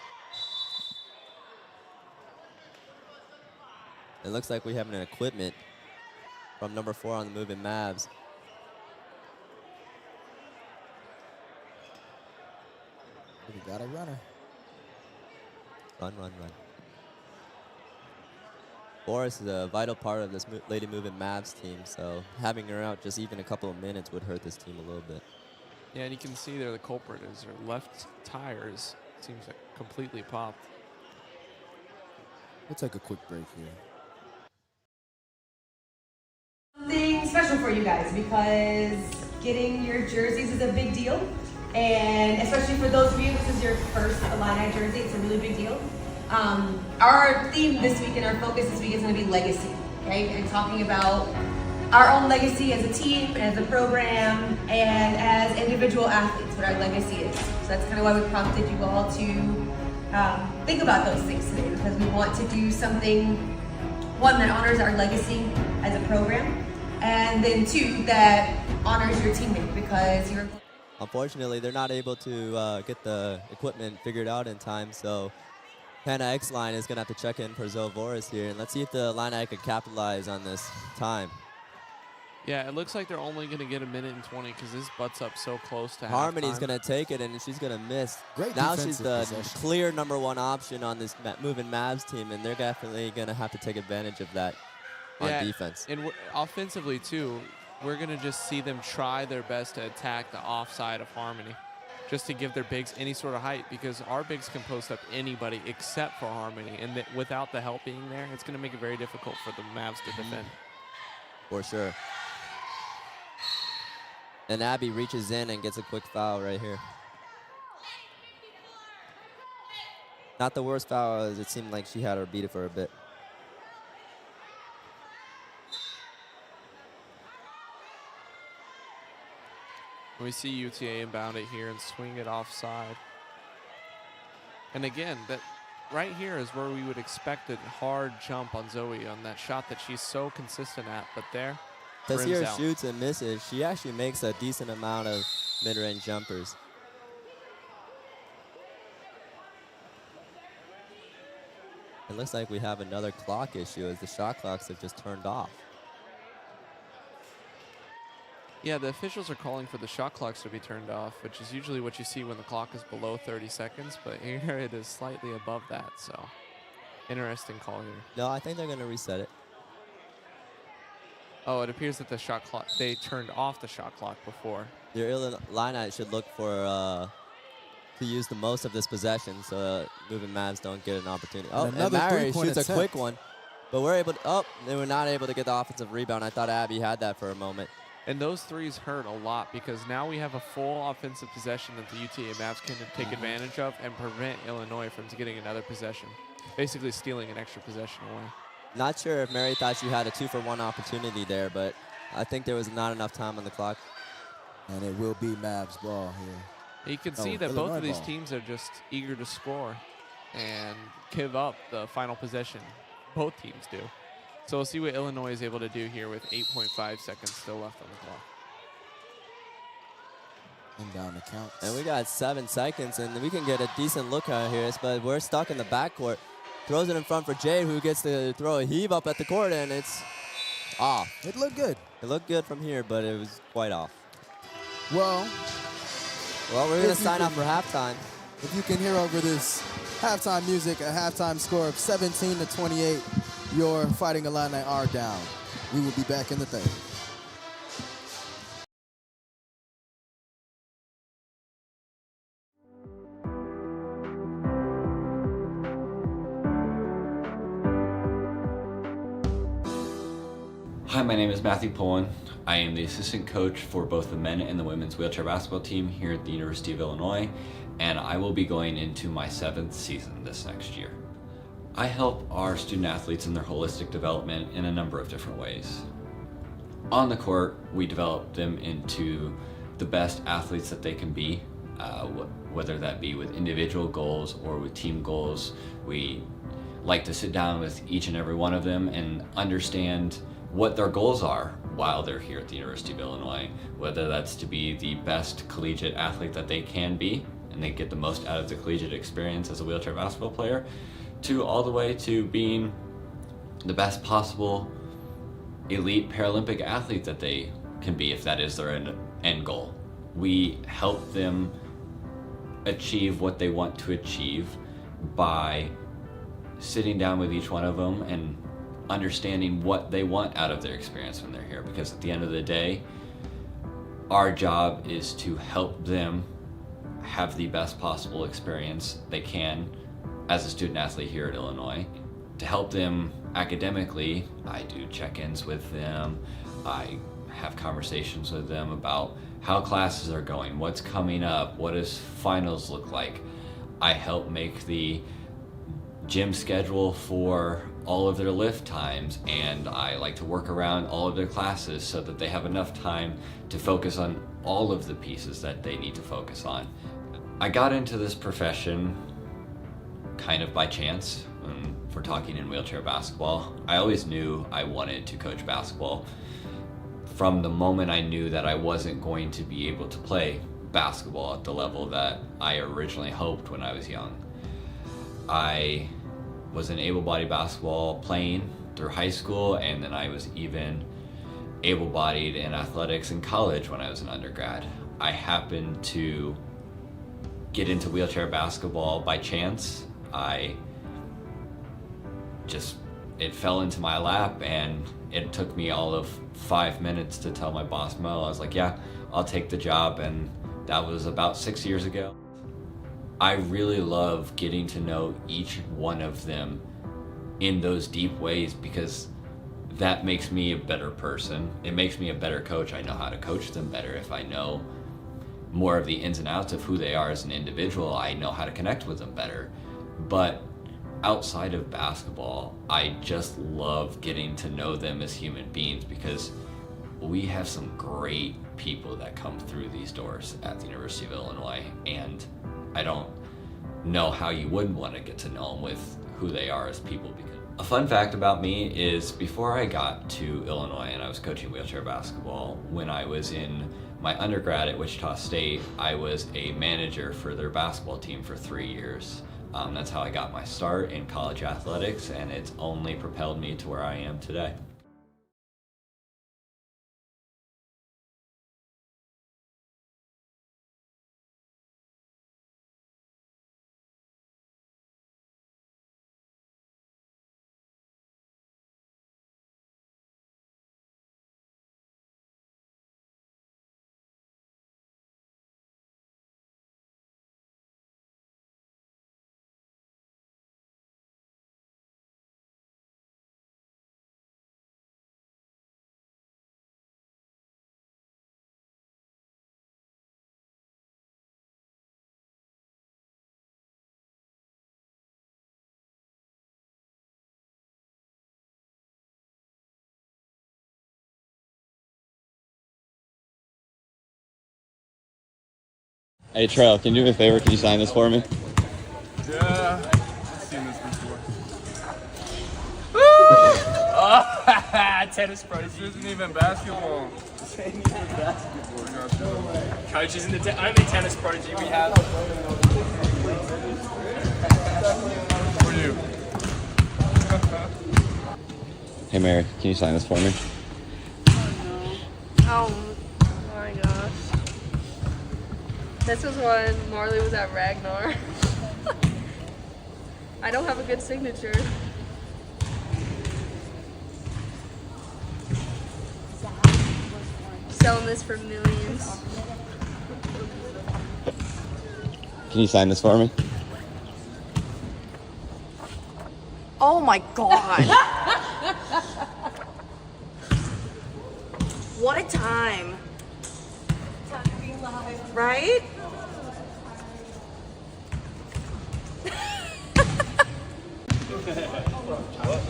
It looks like we have an equipment from number 4 on the moving Mavs. We got a runner. Run, run, run. Boris is a vital part of this Lady Movement Mavs team, so having her out just even a couple of minutes would hurt this team a little bit. Yeah, and you can see there the culprit is her left tires. Seems like completely popped. We'll take a quick break here. Something special for you guys because getting your jerseys is a big deal. And especially for those of you, this is your first Illini jersey, it's a really big deal. Our theme this week and our focus this week is going to be legacy, okay? And talking about our own legacy as a team, as a program, and as individual athletes, what our legacy is. So that's kind of why we prompted you all to think about those things today, because we want to do something, one, that honors our legacy as a program, and then two, that honors your teammate, because you're... Unfortunately, they're not able to get the equipment figured out in time, so Hannah X-Line is going to have to check in for Zoe Voris here, and let's see if the Illini could capitalize on this time. Yeah, it looks like they're only going to get 1:20 because this butts up so close to Harmony's halftime. going to take it, and she's going to miss. Great now she's the possession. clear #1 option on this moving Mavs team, and they're definitely going to have to take advantage of that on defense. And offensively, too, we're going to just see them try their best to attack the offside of Harmony, just to give their bigs any sort of height, because our bigs can post up anybody except for Harmony, and without the help being there, it's going to make it very difficult for the Mavs to defend. For sure. And Abby reaches in and gets a quick foul right here. Not the worst foul, as it seemed like she had her beat it for a bit. We see UTA inbound it here and swing it offside. And again, that right here is where we would expect a hard jump on Zoe on that shot that she's so consistent at, but there, To see her out. shoots and misses, she actually makes a decent amount of mid-range jumpers. It looks like we have another clock issue as the shot clocks have just turned off. Yeah, the officials are calling for the shot clocks to be turned off, which is usually what you see when the clock is below 30 seconds, but here it is slightly above that, so interesting call here. No, I think they're going to reset it. Oh, it appears that the shot clock, they turned off the shot clock before. Your Illini should look for to use the most of this possession so moving Mavs don't get an opportunity. Oh, and Mary shoots a quick one, but we're able to, they were not able to get the offensive rebound. I thought Abby had that for a moment. And those threes hurt a lot because now we have a full offensive possession that the UTA Mavs can take advantage of and prevent Illinois from getting another possession, basically stealing an extra possession away. Not sure if Mary thought she had a 2-for-1 opportunity there, but I think there was not enough time on the clock. And it will be Mavs ball here. You can see that both of these teams are just eager to score and give up the final possession. Both teams do. So we'll see what Illinois is able to do here with 8.5 seconds still left on the clock. And down the count. And we got 7 seconds, and we can get a decent look out here, but we're stuck in the backcourt. Throws it in front for Jade, who gets to throw a heave up at the court, and it's off. It looked good. It looked good from here, but it was quite off. Well, we're going to sign up for halftime. If you can hear over this halftime music, a halftime score of 17-28, your Fighting Illini are down. We will be back in the third. Hi, my name is Matthew Pullen. I am the assistant coach for both the men and the women's wheelchair basketball team here at the University of Illinois, and I will be going into my 7th season this next year. I help our student athletes in their holistic development in a number of different ways. On the court, we develop them into the best athletes that they can be, whether that be with individual goals or with team goals. We like to sit down with each and every one of them and understand what their goals are while they're here at the University of Illinois, whether that's to be the best collegiate athlete that they can be, and they get the most out of the collegiate experience as a wheelchair basketball player, to all the way to being the best possible elite Paralympic athlete that they can be, if that is their end goal. We help them achieve what they want to achieve by sitting down with each one of them and understanding what they want out of their experience when they're here, because at the end of the day, our job is to help them have the best possible experience they can as a student athlete here at Illinois. To help them academically, I do check-ins with them. I have conversations with them about how classes are going, what's coming up, what does finals look like. I help make the gym schedule for all of their lift times, and I like to work around all of their classes so that they have enough time to focus on all of the pieces that they need to focus on. I got into this profession kind of by chance. If we're talking in wheelchair basketball, I always knew I wanted to coach basketball. From the moment I knew that I wasn't going to be able to play basketball at the level that I originally hoped when I was young. I was in able-bodied basketball playing through high school, and then I was even able-bodied in athletics in college when I was an undergrad. I happened to get into wheelchair basketball by chance. It fell into my lap, and it took me all of 5 minutes to tell my boss, Mo. I was like, yeah, I'll take the job, and that was about 6 years ago. I really love getting to know each one of them in those deep ways, because that makes me a better person. It makes me a better coach. I know how to coach them better. If I know more of the ins and outs of who they are as an individual, I know how to connect with them better. But outside of basketball, I just love getting to know them as human beings, because we have some great people that come through these doors at the University of Illinois, and I don't know how you wouldn't want to get to know them with who they are as people. Because a fun fact about me is, before I got to Illinois and I was coaching wheelchair basketball, when I was in my undergrad at Wichita State, I was a manager for their basketball team for 3 years. That's how I got my start in college athletics, and it's only propelled me to where I am today. Hey, Trail, can you do me a favor? Can you sign this for me? Yeah, I've seen this before. Tennis prodigy. This isn't even basketball. This ain't even basketball. Coaches in the only tennis prodigy we have. For you. Hey, Mary, can you sign this for me? Oh my gosh. This was when Marley was at Ragnar. I don't have a good signature. Selling this for millions. Can you sign this for me? Oh my god. What a time. Time to be alive. Right?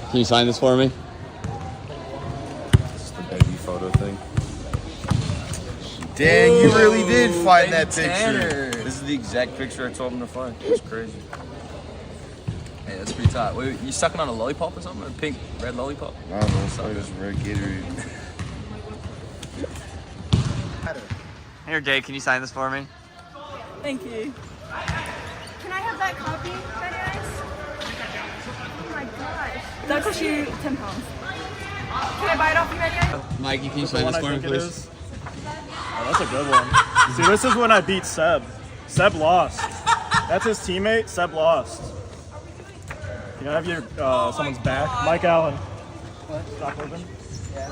Can you sign this for me? It's the baby photo thing. Dang, you really did find that picture. Tanner. This is the exact picture I told him to find. It's crazy. Hey, that's pretty tight. Wait, you sucking on a lollipop or something? A pink, red lollipop? I don't know, something was red Gatorade. Here, Jay, can you sign this for me? Thank you. Can I have that copy, Betty Ice? Oh my gosh. That cost you £10. Can I buy it off you, Betty Ice? Mikey, can you sign this for me, please? Oh, that's a good one. See, this is when I beat Seb. Seb lost. That's his teammate. Seb lost. Can I have your someone's back? Mike Allen. What? Stop open. Yeah.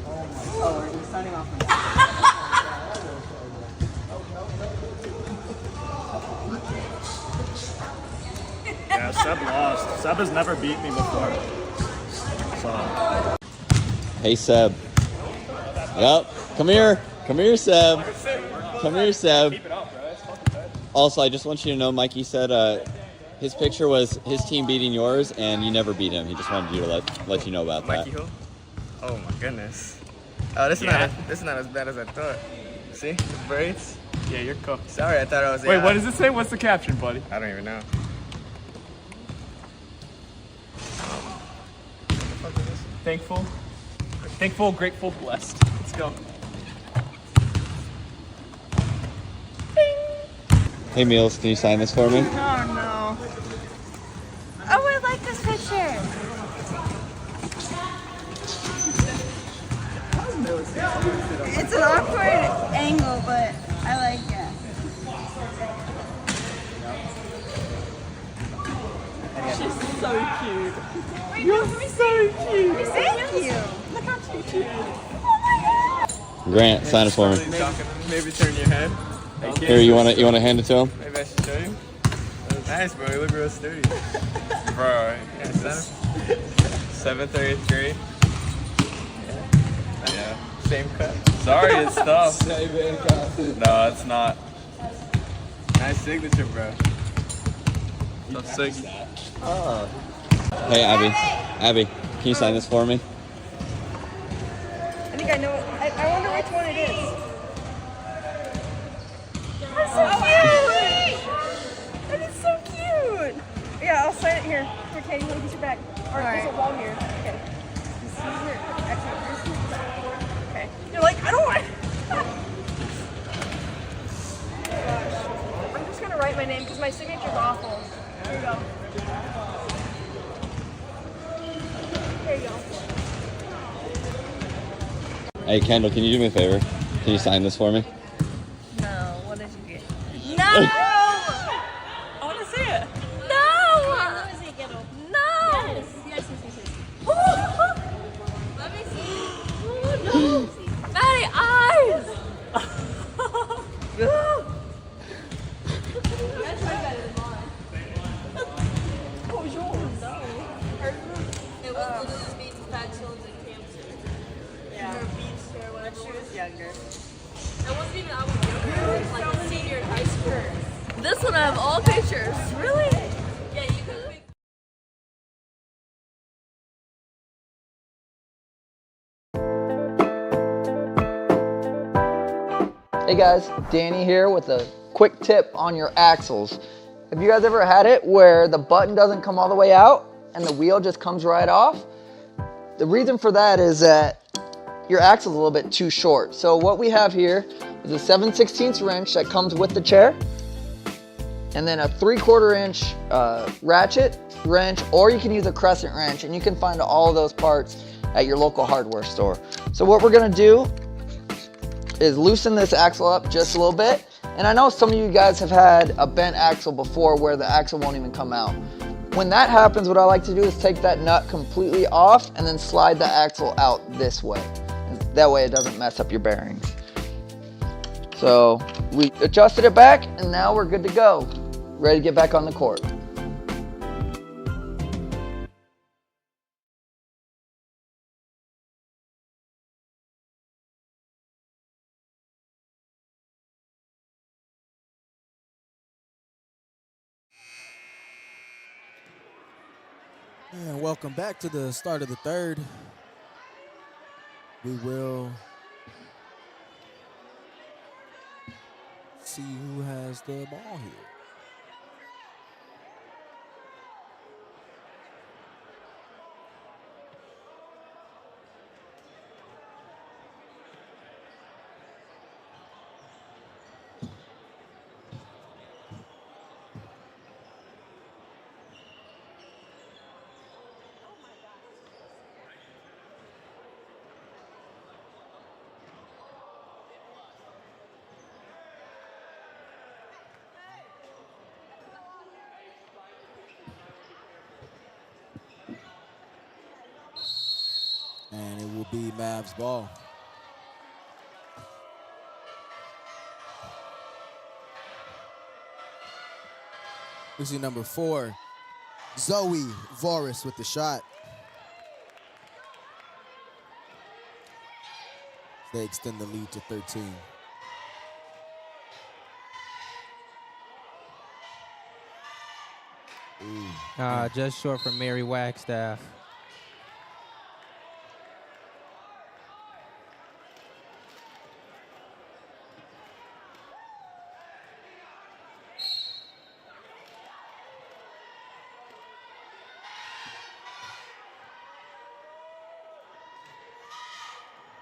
Oh, we're signing off from Yeah, Seb lost. Seb has never beat me before. So. Hey, Seb. Yep. Come here. Come here, Seb. Come here, Seb. Also, I just want you to know, Mikey said his picture was his team beating yours, and you never beat him. He just wanted you to let you know about that. Mikey who? Oh my goodness. Oh, this is not as bad as I thought. See, the braids. Yeah, you're cooked. Sorry, I thought I was. Wait, what does it say? What's the caption, buddy? I don't even know. Thankful, grateful, blessed. Let's go. Hey, Meals, can you sign this for me? Oh no. Oh, I like this picture. It's an awkward angle, but I like it. She's so cute. You're so cute. Thank you. Look how cute she is. Oh my god. Grant, sign it for me. Maybe turn your head. Here, you wanna hand it to him? Maybe I should show you. Nice, bro. You look real sturdy. Bro, yeah, 7th or 8th grade. Yeah. Same cut. Sorry, it's tough. No, it's not. Nice signature, bro. That's sick. Oh. Hey, Abby, can you sign this for me? I think I know. I wonder which one it is. That's so cute! That is so cute! Yeah, I'll sign it here. Here, Katie, let me get your bag. Or there's a wall here. Okay. This is here. Actually, this is. Okay. You're like, I don't want it. Gosh. I'm just gonna write my name because my signature's awful. Here you go. There you go. Hey, Kendall, can you do me a favor? Can you sign this for me? No, what did you get? No! I want to see it. No! No! Yes, yes, yes, yes. Let me see. Oh, no. Maddie, eyes! That's way better than mine. What was yours? No. It was Lily's Beats, Pencils, and Cancer. Yeah. Her beats there when she was younger. I wasn't even, I was younger. I was like a senior in high school. This one I have all pictures. Really? Yeah, you could pick. Hey guys, Danny here with a quick tip on your axles. Have you guys ever had it where the button doesn't come all the way out and the wheel just comes right off? The reason for that is that your axle is a little bit too short. So what we have here is a 7/16 wrench that comes with the chair, and then a 3/4 inch ratchet wrench, or you can use a crescent wrench, and you can find all of those parts at your local hardware store. So what we're gonna do is loosen this axle up just a little bit. And I know some of you guys have had a bent axle before where the axle won't even come out. When that happens, what I like to do is take that nut completely off and then slide the axle out this way. That way it doesn't mess up your bearings. So we adjusted it back and now we're good to go. Ready to get back on the court. And welcome back to the start of the third. We will see who has the ball here. will be Mavs ball. We see number 4, Zoe Voris with the shot. They extend the lead to 13. Just short from Mary Wagstaff.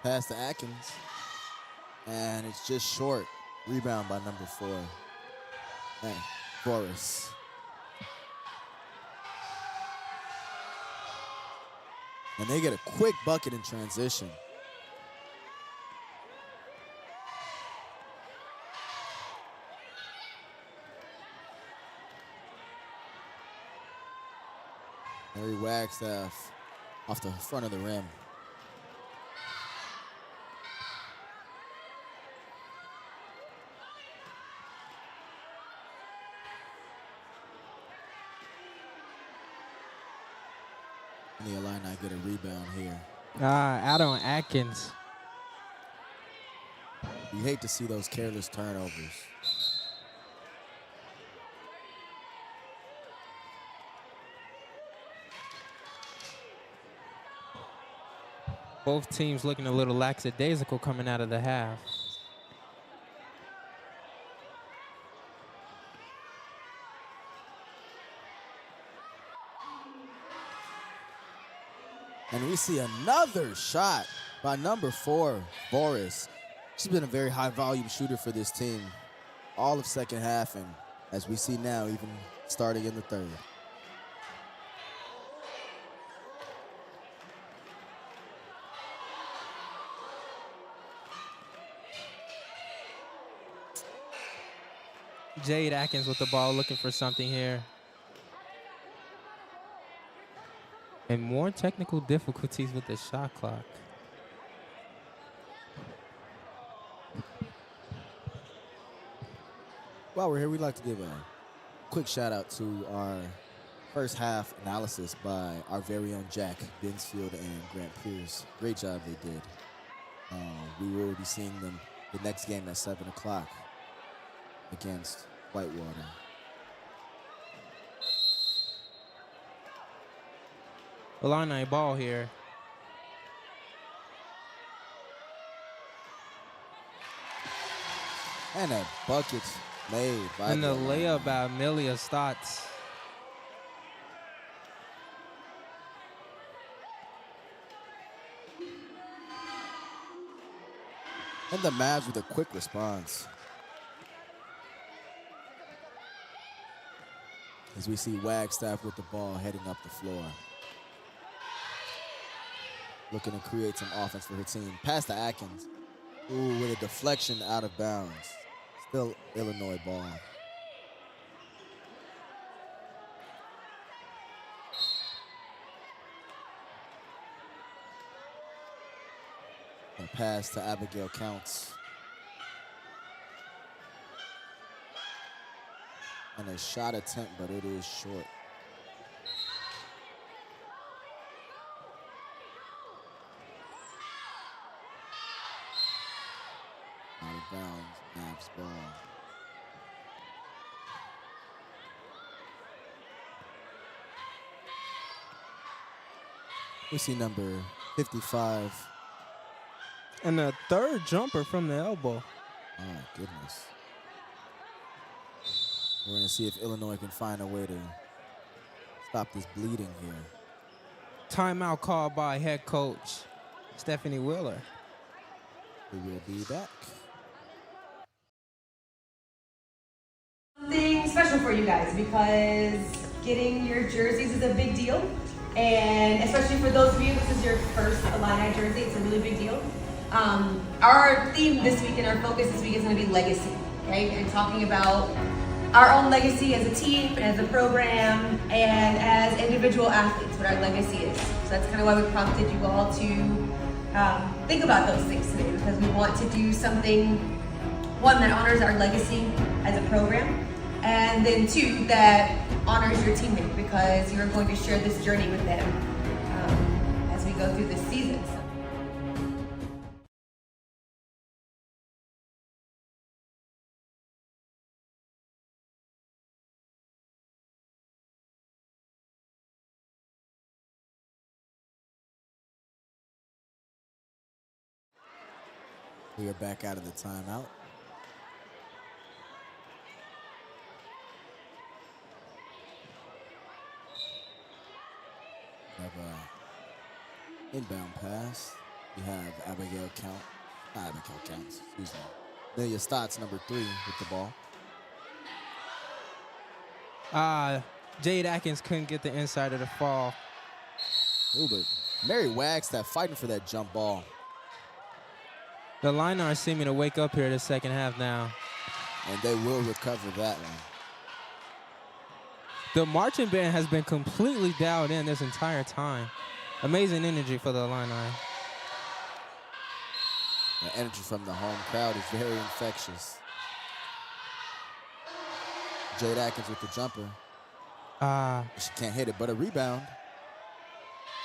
Pass to Atkins. And it's just short. Rebound by number 4. Man, Boris. And they get a quick bucket in transition. Mary Wagstaff off the front of the rim. And the Illini get a rebound here. Out on Atkins. You hate to see those careless turnovers. Both teams looking a little lackadaisical coming out of the half. And we see another shot by number 4, Boris. She's been a very high volume shooter for this team all of second half, and as we see now, even starting in the third. Jade Atkins with the ball, looking for something here. And more technical difficulties with the shot clock. While we're here, we'd like to give a quick shout out to our first half analysis by our very own Jack Binsfield and Grant Pierce. Great job they did. We will be seeing them the next game at 7 o'clock against Whitewater. Illini ball here. And a bucket made by And the layup by Amelia Stotts. And the Mavs with a quick response. As we see Wagstaff with the ball heading up the floor. Looking to create some offense for her team. Pass to Atkins. Ooh, with a deflection out of bounds. Still Illinois ball. A pass to Abigail Counts. And a shot attempt, but it is short. Out of bounds, Mavs ball. We see number 55. And a third jumper from the elbow. Oh, my goodness. We're going to see if Illinois can find a way to stop this bleeding here. Timeout called by head coach Stephanie Wheeler. We will be back. Something special for you guys because getting your jerseys is a big deal. And especially for those of you, this is your first Illini jersey, it's a really big deal. Our theme this week and our focus this week is going to be legacy, right? And talking about our own legacy as a team, as a program, and as individual athletes, what our legacy is. So that's kind of why we prompted you all to think about those things today because we want to do something, one, that honors our legacy as a program, and then two, that honors your teammate because you're going to share this journey with them as we go through this season. We are back out of the timeout. We have a inbound pass. We have Abigail Counts, excuse me. Amelia Stotts, number 3, with the ball. Jade Atkins couldn't get the inside of the fall. Ooh, but Mary Wagstaff fighting for that jump ball. The Illini are seeming to wake up here the second half now. And they will recover that one. The marching band has been completely dialed in this entire time. Amazing energy for the Illini. The energy from the home crowd is very infectious. Jade Atkins with the jumper. She can't hit it, but a rebound.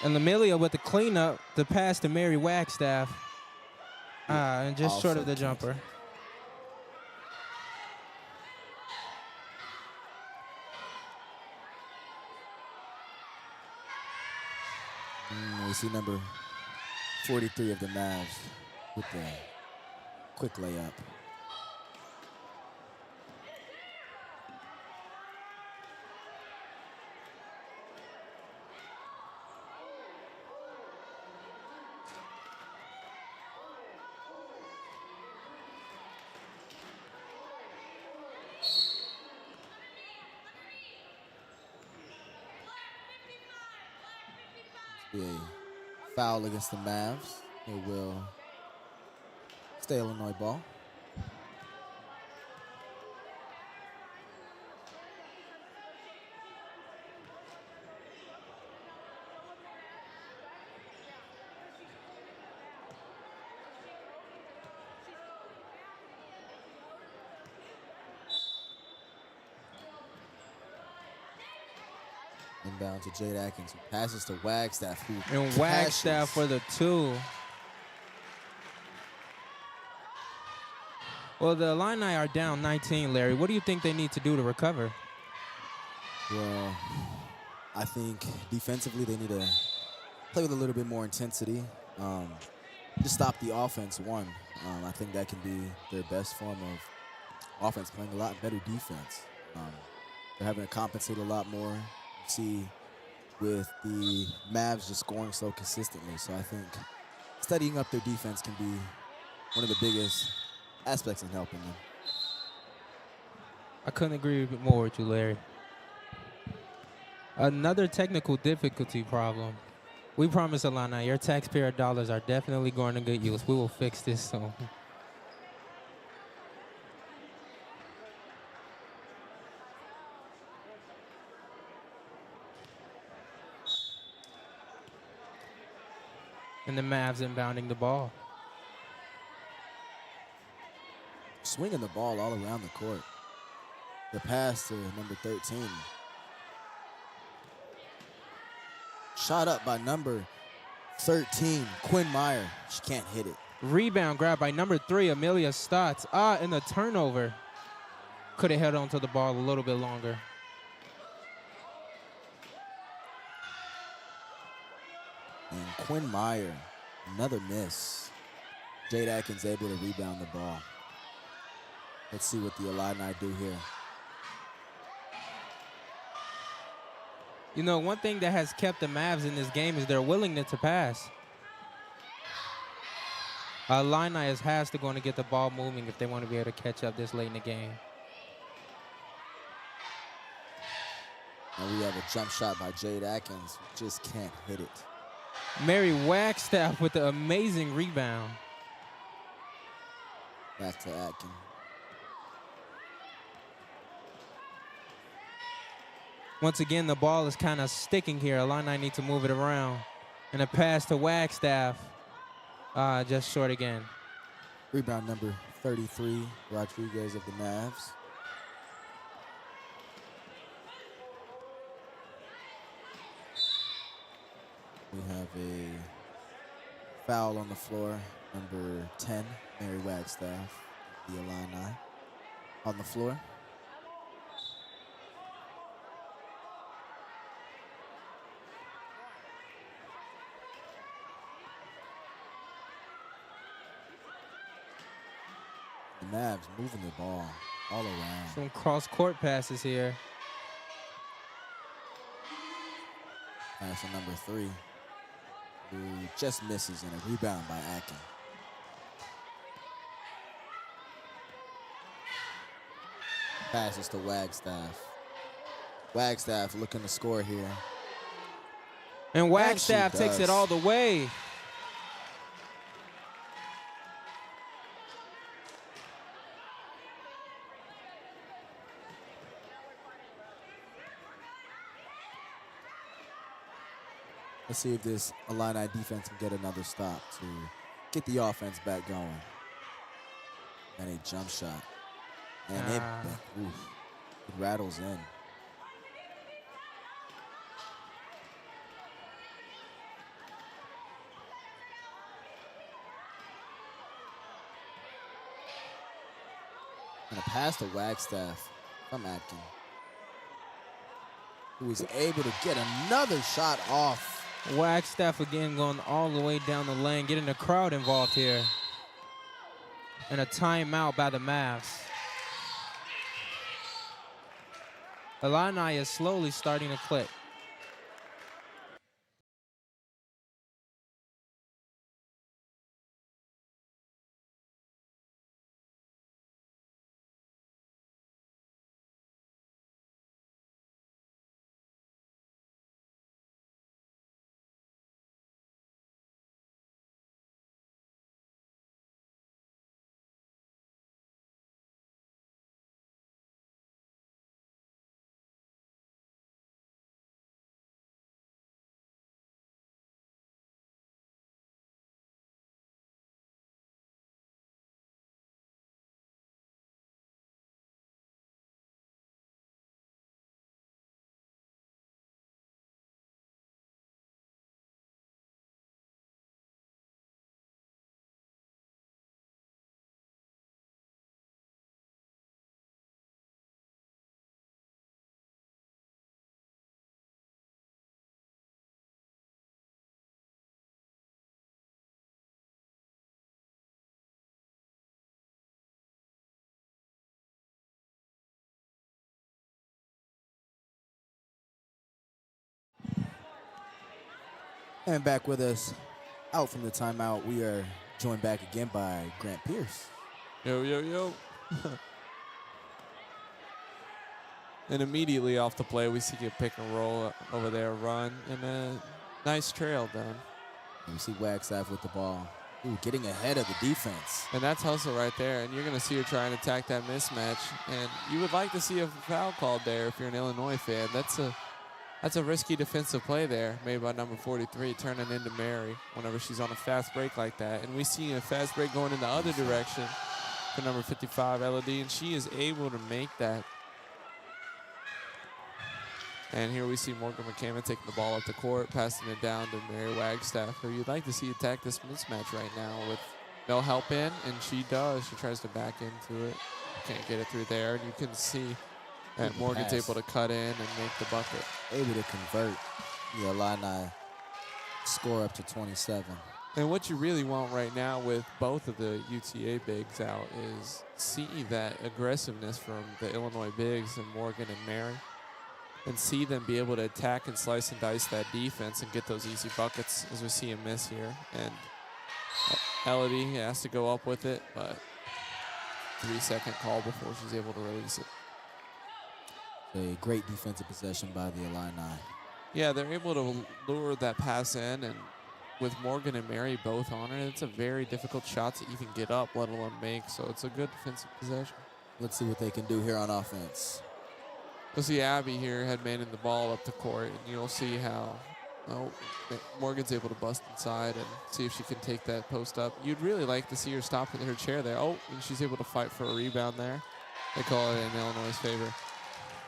And Amelia with the cleanup, the pass to Mary Wagstaff. And just short of the jumper. We see number 43 of the Mavs with the quick layup. A foul against the Mavs. It will stay Illinois ball. Inbound to Jade Atkins, who passes to Wagstaff. And Wagstaff for the 2. Well, the Illini are down 19, Larry. What do you think they need to do to recover? Well, I think defensively they need to play with a little bit more intensity. Just stop the offense, one. I think that can be their best form of offense, playing a lot better defense. They're having to compensate a lot more. See with the Mavs just scoring so consistently. So I think studying up their defense can be one of the biggest aspects in helping them. I couldn't agree more with you, Larry. Another technical difficulty problem. We promise, Illini, your taxpayer dollars are definitely going to good use. We will fix this soon. And the Mavs inbounding the ball. Swinging the ball all around the court. The pass to number 13. Shot up by number 13, Quinn Meyer. She can't hit it. Rebound grab by number 3, Amelia Stotts. And the turnover. Could have held on to the ball a little bit longer. And Quinn Meyer, another miss. Jade Atkins able to rebound the ball. Let's see what the Illini do here. You know, one thing that has kept the Mavs in this game is their willingness to pass. Illini has to going to get the ball moving if they want to be able to catch up this late in the game. And we have a jump shot by Jade Atkins. Just can't hit it. Mary Wagstaff with the amazing rebound. Back to Atkins. Once again, the ball is kind of sticking here. Illini need to move it around. And a pass to Wagstaff. Just short again. Rebound number 33, Rodriguez of the Mavs. We have a foul on the floor, number 10, Mary Wagstaff, the Illini, on the floor. The Mavs moving the ball all around. Some cross-court passes here. Pass on number 3, who just misses, and a rebound by Akin. Passes to Wagstaff. Wagstaff looking to score here. And Wagstaff takes it all the way. Let's see if this Illini defense can get another stop to get the offense back going. And a jump shot. And it rattles in. And a pass to Wagstaff from Atkin, who was able to get another shot off. Wagstaff again going all the way down the lane, getting the crowd involved here. And a timeout by the Mavs. Illini is slowly starting to click. And back with us, out from the timeout, we are joined back again by Grant Pierce. Yo, yo, yo. And immediately off the play, we see a pick and roll over there, run, and a nice trail done. And we see Wagstaff with the ball. Ooh, getting ahead of the defense. And that's hustle right there. And you're going to see her trying to attack that mismatch. And you would like to see a foul called there if you're an Illinois fan. That's a risky defensive play there made by number 43, turning into Mary whenever she's on a fast break like that. And we see a fast break going in the other direction for number 55, Elodie, and she is able to make that. And here we see Morgan McCammon taking the ball up the court, passing it down to Mary Wagstaff, who you'd like to see attack this mismatch right now with no help in, and she does. She tries to back into it. Can't get it through there, and you can see that Morgan's able to cut in and make the bucket. Able to convert. The Illini score up to 27. And what you really want right now with both of the UTA bigs out is see that aggressiveness from the Illinois bigs and Morgan and Mary, and see them be able to attack and slice and dice that defense and get those easy buckets, as we see a miss here. And Elodie has to go up with it, but 3-second call before she's able to release it. A great defensive possession by the Illini. Yeah, they're able to lure that pass in, and with Morgan and Mary both on it, it's a very difficult shot to even get up, let alone make, so it's a good defensive possession. Let's see what they can do here on offense. You'll see Abby here headmanning the ball up the court, and you'll see how Oh, Morgan's able to bust inside and see if she can take that post up. You'd really like to see her stop in her chair there. Oh, and she's able to fight for a rebound there. They call it in Illinois' favor.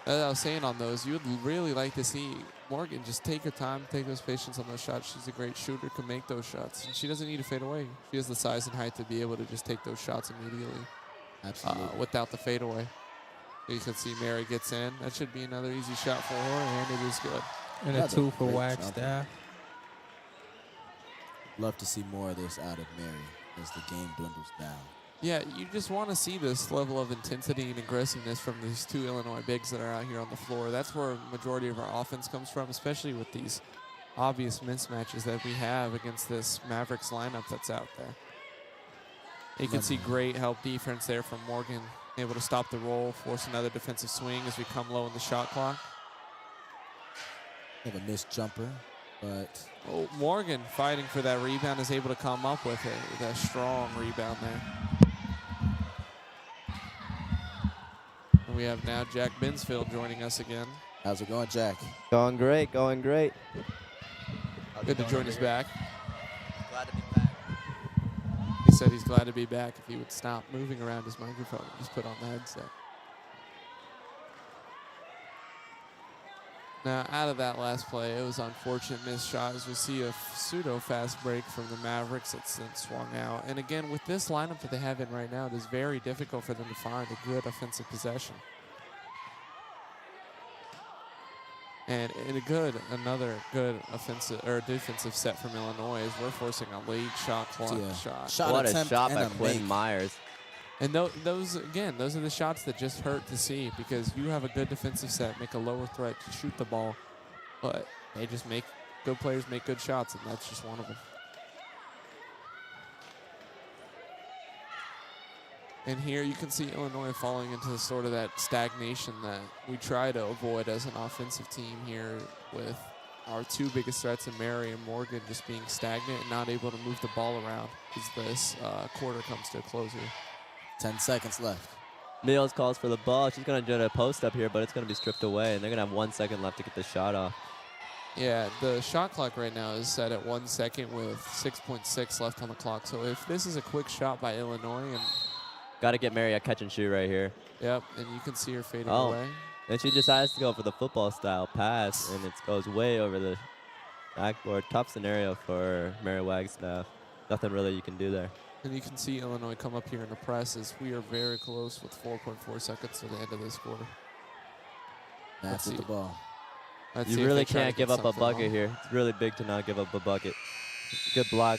As I was saying on those, you would really like to see Morgan just take her time, take those patience on those shots. She's a great shooter, can make those shots. And she doesn't need to fade away. She has the size and height to be able to just take those shots immediately. Absolutely. Without the fadeaway. You can see Mary gets in. That should be another easy shot for her, and it is good. And a 2 for Wagstaff. Love to see more of this out of Mary as the game dwindles down. Yeah, you just want to see this level of intensity and aggressiveness from these two Illinois bigs that are out here on the floor. That's where the majority of our offense comes from, especially with these obvious mismatches that we have against this Mavericks lineup that's out there. You can see great help defense there from Morgan, able to stop the roll, force another defensive swing as we come low in the shot clock. Have a missed jumper, but... Oh, Morgan fighting for that rebound is able to come up with a strong rebound there. And we have now Jack Binsfield joining us again. How's it going, Jack? Going great, going great. Good to join us back. Glad to be back. He said he's glad to be back. If he would stop moving around his microphone and just put on the headset. Now, out of that last play, it was unfortunate missed shot as we see a pseudo-fast break from the Mavericks that's then swung out. And again, with this lineup that they have in right now, it is very difficult for them to find a good offensive possession. And another good offensive or defensive set from Illinois as we're forcing a late shot clock shot. What a shot by Quinn Myers. And those are the shots that just hurt to see because you have a good defensive set, make a lower threat to shoot the ball, but they just good players make good shots, and that's just one of them. And here you can see Illinois falling into sort of that stagnation that we try to avoid as an offensive team here with our two biggest threats in Mary and Morgan just being stagnant and not able to move the ball around as this quarter comes to a close here. 10 seconds left. Mills calls for the ball. She's going to do a post up here, but it's going to be stripped away, and they're going to have 1 second left to get the shot off. Yeah, the shot clock right now is set at 1 second with 6.6 left on the clock. So if this is a quick shot by Illinois and... Got to get Mary a catch and shoot right here. Yep, and you can see her fading away. And she decides to go for the football style pass, and it goes way over the backboard. Tough scenario for Mary Wagstaff. Nothing really you can do there. And you can see Illinois come up here in the press as we are very close with 4.4 seconds to the end of this quarter. That's the ball. You really can't give up a bucket here. It's really big to not give up a bucket. Good block.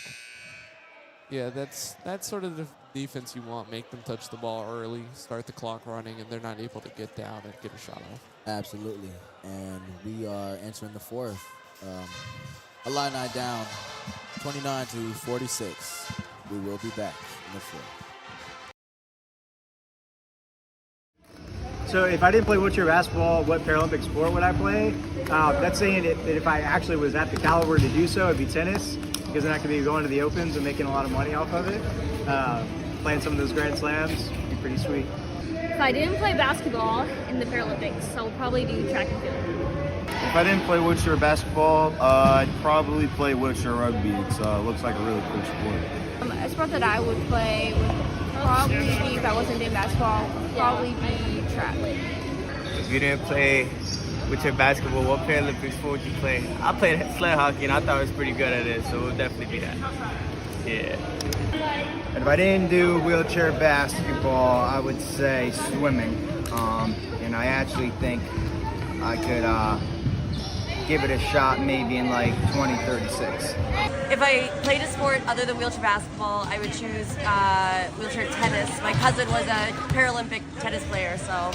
Yeah, that's sort of the defense you want. Make them touch the ball early, start the clock running, and they're not able to get down and get a shot off. Absolutely. And we are entering the fourth. Illini down 29-46. We will be back in the fourth. So if I didn't play wheelchair basketball, what Paralympic sport would I play? That's saying that if I actually was at the caliber to do so, it'd be tennis, because then I could be going to the Opens and making a lot of money off of it. Playing some of those Grand Slams would be pretty sweet. If I didn't play basketball in the Paralympics, I would probably do track and field. If I didn't play wheelchair basketball, I'd probably play wheelchair rugby. It looks like a really cool sport. A sport that I would play would probably be, if I wasn't doing basketball, probably be track. If you didn't play wheelchair basketball, what Paralympic sport would you play? I played sled hockey and I thought I was pretty good at it, so it would definitely be that. Yeah. If I didn't do wheelchair basketball, I would say swimming. And I actually think I could give it a shot maybe in like 2036. If I played a sport other than wheelchair basketball, I would choose wheelchair tennis. My cousin was a Paralympic tennis player, so.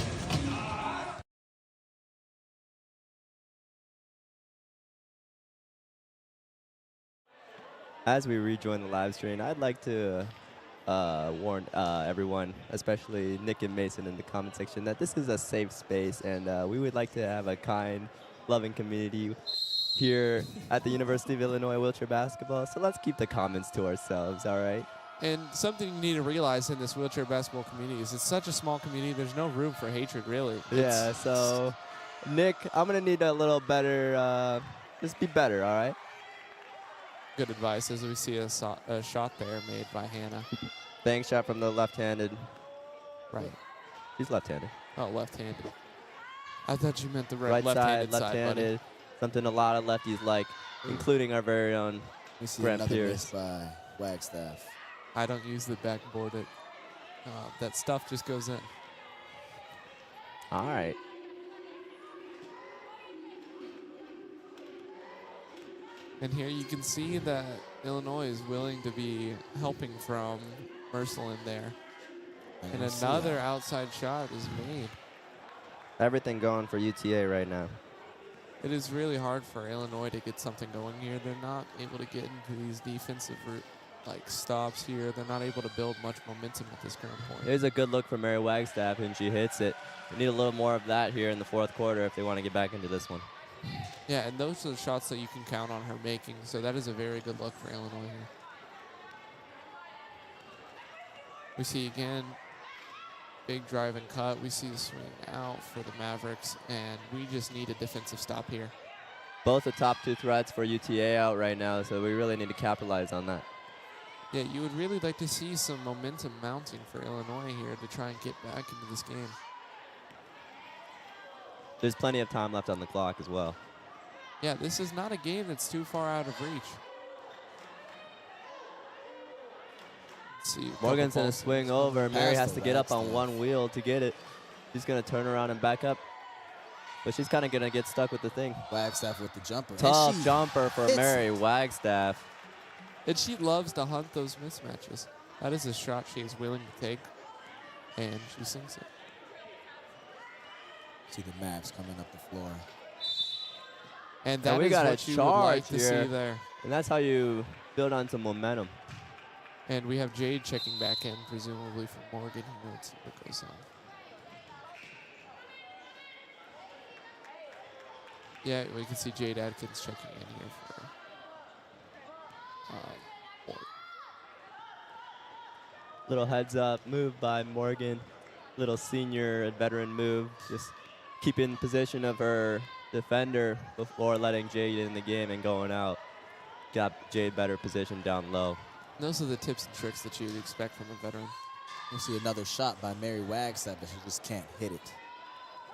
As we rejoin the live stream, I'd like to warn everyone, especially Nick and Mason in the comment section, that this is a safe space, and we would like to have a kind, loving community here at the University of Illinois Wheelchair Basketball. So let's keep the comments to ourselves, all right? And something you need to realize in this wheelchair basketball community is it's such a small community, there's no room for hatred, really. Yeah, so Nick, I'm going to need a little better Just be better, all right? Good advice as we see a shot there made by Hannah. Bank shot from the left-handed. Right. He's left-handed. Oh, left-handed. I thought you meant the Right left-handed side, side, buddy. left-handed. Something a lot of lefties like, including our very own We see Grant another miss Pierce. by Wagstaff. I don't use the backboard. That stuff just goes in. All right. And here you can see that Illinois is willing to be helping from Mercelin there. And another outside shot is made. Everything going for UTA right now. It is really hard for Illinois to get something going here. They're not able to get into these defensive stops here. They're not able to build much momentum at this current point. Here's a good look from Mary Wagstaff, and she hits it. We need a little more of that here in the fourth quarter if they want to get back into this one. Yeah, and those are the shots that you can count on her making. So that is a very good look for Illinois here. We see again, big drive and cut. We see the swing out for the Mavericks, and we just need a defensive stop here. Both the top two threats for UTA out right now, so we really need to capitalize on that. Yeah, you would really like to see some momentum mounting for Illinois here to try and get back into this game. There's plenty of time left on the clock as well. Yeah, this is not a game that's too far out of reach. Let's see. Morgan's going to swing over. Mary has to get up on one wheel to get it. She's going to turn around and back up. But she's kind of going to get stuck with the thing. Wagstaff with the jumper. Tough jumper for Mary Wagstaff. And she loves to hunt those mismatches. That is a shot she is willing to take, and she sinks it. See the Mavs coming up the floor. And that is what you would like to see there. And that's how you build on some momentum. And we have Jade checking back in, presumably from Morgan. He knows what goes on. Yeah, we can see Jade Adkins checking in here for Morgan. Little heads up move by Morgan. Little senior veteran move. Just keeping position of her defender before letting Jade in the game and going out. Got Jade better position down low. Those are the tips and tricks that you would expect from a veteran. We'll see another shot by Mary Wagstaff, but she just can't hit it.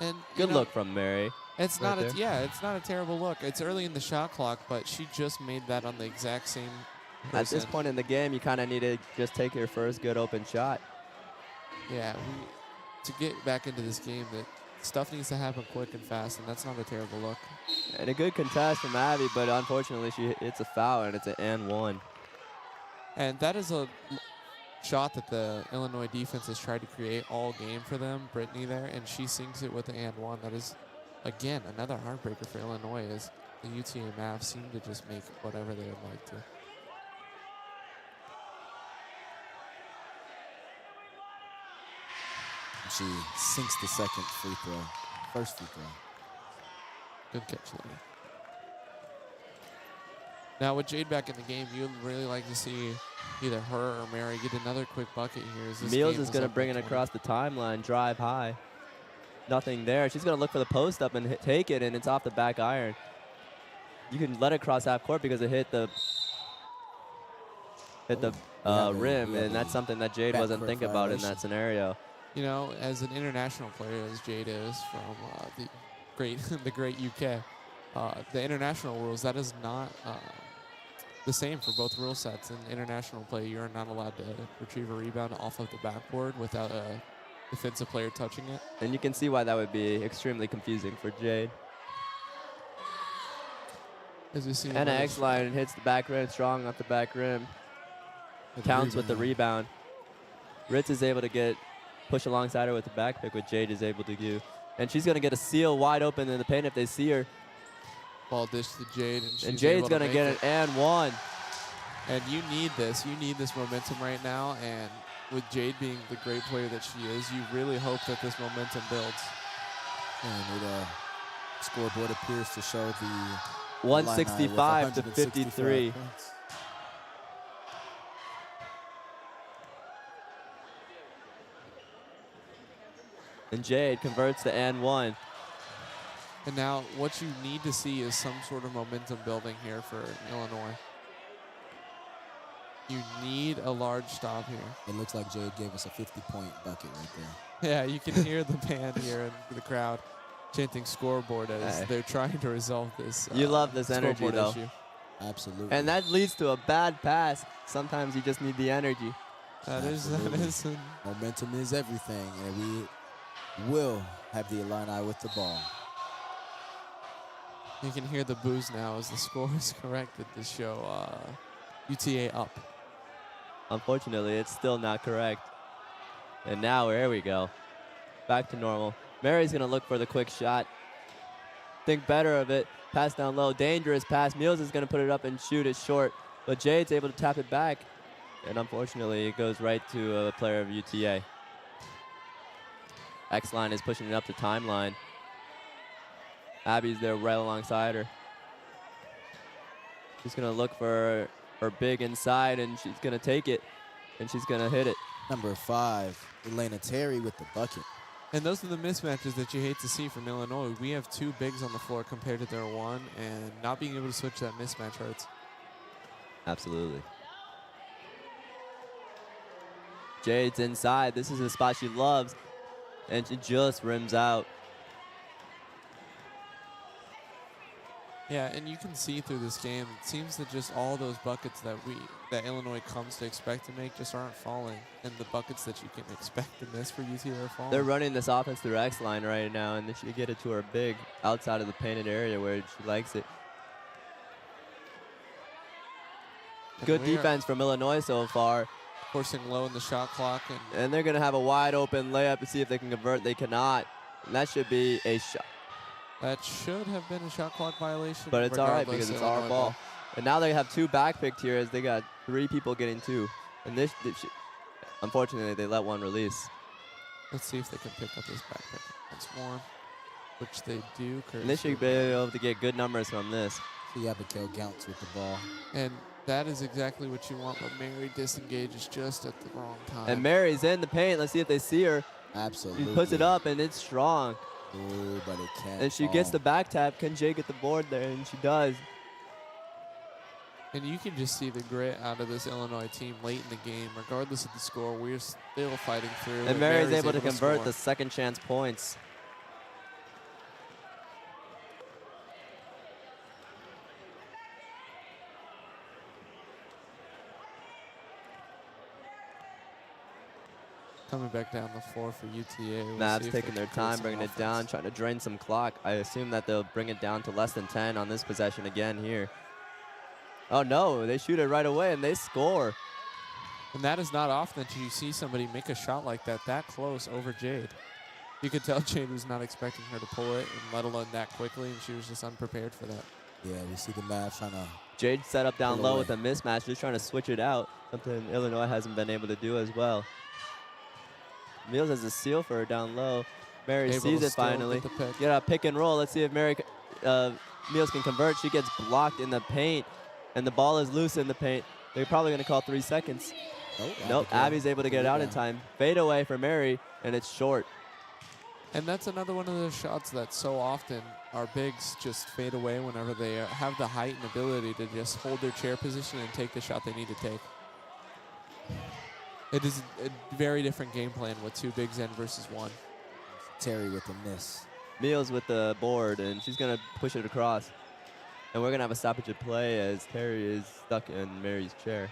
And good look from Mary. It's right not there. it's not a terrible look. It's early in the shot clock, but she just made that on the exact same person. At this point in the game, you kind of need to just take your first good open shot. Yeah, to get back into this game, that stuff needs to happen quick and fast, and that's not a terrible look. And a good contest from Abby, but unfortunately it's a foul, and it's an and one. And that is a shot that the Illinois defense has tried to create all game for them. Brittany there, and she sinks it with the and one. That is, again, another heartbreaker for Illinois, as the UTA Mavs seem to just make whatever they would like to. She sinks the second free throw, first free throw. Good catch, Lenny. Now with Jade back in the game, you'd really like to see either her or Mary get another quick bucket here. As this Meals game is going to bring it across the timeline, drive high. Nothing there. She's going to look for the post up and take it, and it's off the back iron. You can let it cross half court because it hit the rim, and that's something that Jade wasn't thinking about in that scenario. You know, as an international player, as Jade is from the great UK, the international rules, that is not the same for both rule sets. In international play, you're not allowed to retrieve a rebound off of the backboard without a defensive player touching it. And you can see why that would be extremely confusing for Jade. As we see and an X line hits the back rim, strong off the back rim. Counts with the rebound. Ritz is able to push alongside her with the back pick, what Jade is able to do. And she's going to get a seal wide open in the paint if they see her. Ball dish to Jade. And Jade's going to get it and one. And you need this. You need this momentum right now. And with Jade being the great player that she is, you really hope that this momentum builds. And the scoreboard appears to show the 165 to 53. Points. And Jade converts the and one. And now what you need to see is some sort of momentum building here for Illinois. You need a large stop here. It looks like Jade gave us a 50-point bucket right there. Yeah, you can hear the band here in the crowd chanting scoreboard as they're trying to resolve this. You love this energy, scoreboard though. issue. Absolutely. And that leads to a bad pass. Sometimes you just need the energy. That is. Momentum is everything, and we will have the Illini with the ball. You can hear the boos now as the score is corrected to show UTA up. Unfortunately, it's still not correct. And now, here we go. Back to normal. Mary's going to look for the quick shot. Think better of it. Pass down low. Dangerous pass. Meals is going to put it up and shoot it short. But Jade's able to tap it back. And unfortunately, it goes right to a player of UTA. X-Line is pushing it up to timeline. Abby's there right alongside her. She's going to look for her big inside, and she's going to take it, and she's going to hit it. Number 5, Elena Terry with the bucket. And those are the mismatches that you hate to see from Illinois. We have 2 bigs on the floor compared to their 1, and not being able to switch that mismatch hurts. Absolutely. Jade's inside. This is a spot she loves, and she just rims out. Yeah, and you can see through this game, it seems that just all those buckets that Illinois comes to expect to make just aren't falling. And the buckets that you can expect to miss for UTA are falling. They're running this offense through X-Line right now, and they should get it to her big outside of the painted area where she likes it. And Good defense from Illinois so far. Forcing low in the shot clock. And they're going to have a wide open layup to see if they can convert. They cannot. And that should be a shot. That should have been a shot clock violation. But it's all right regardless, because it's our ball. And now they have 2 backpicked here as they got 3 people getting 2. And this unfortunately, they let one release. Let's see if they can pick up this backpick once more, which they do. And they should be able to get good numbers from this. See Abigail Gounts with the ball. And that is exactly what you want, but Mary disengages just at the wrong time. And Mary's in the paint. Let's see if they see her. Absolutely. She puts it up, and it's strong. Ooh, but it can't. And she gets the back tap. Can Jay get the board there? And she does. And you can just see the grit out of this Illinois team late in the game. Regardless of the score, we're still fighting through. And Mary's able to convert score. the second chance points. Coming back down the floor for UTA. We'll Mavs taking their time, bringing it down, trying to drain some clock. I assume that they'll bring it down to less than 10 on this possession again here. Oh, no, they shoot it right away, and they score. And that is not often that you see somebody make a shot like that close over Jade. You could tell Jade was not expecting her to pull it, and let alone that quickly, and she was just unprepared for that. Yeah, we see the Mavs trying to... Jade set up down low with a mismatch, just trying to switch it out, something Illinois hasn't been able to do as well. Mills has a seal for her down low. Mary Able sees to it still finally. get the pick. Get a pick and roll. Let's see if Mary Mills can convert. She gets blocked in the paint, and the ball is loose in the paint. They're probably going to call 3 seconds. Nope, Abby's able to get it out in time. Fade away for Mary, and it's short. And that's another one of those shots that so often our bigs just fade away whenever they have the height and ability to just hold their chair position and take the shot they need to take. It is a very different game plan with 2 bigs in versus 1. Terry with the miss. Mills with the board, and she's going to push it across. And we're going to have a stoppage of play as Terry is stuck in Mary's chair.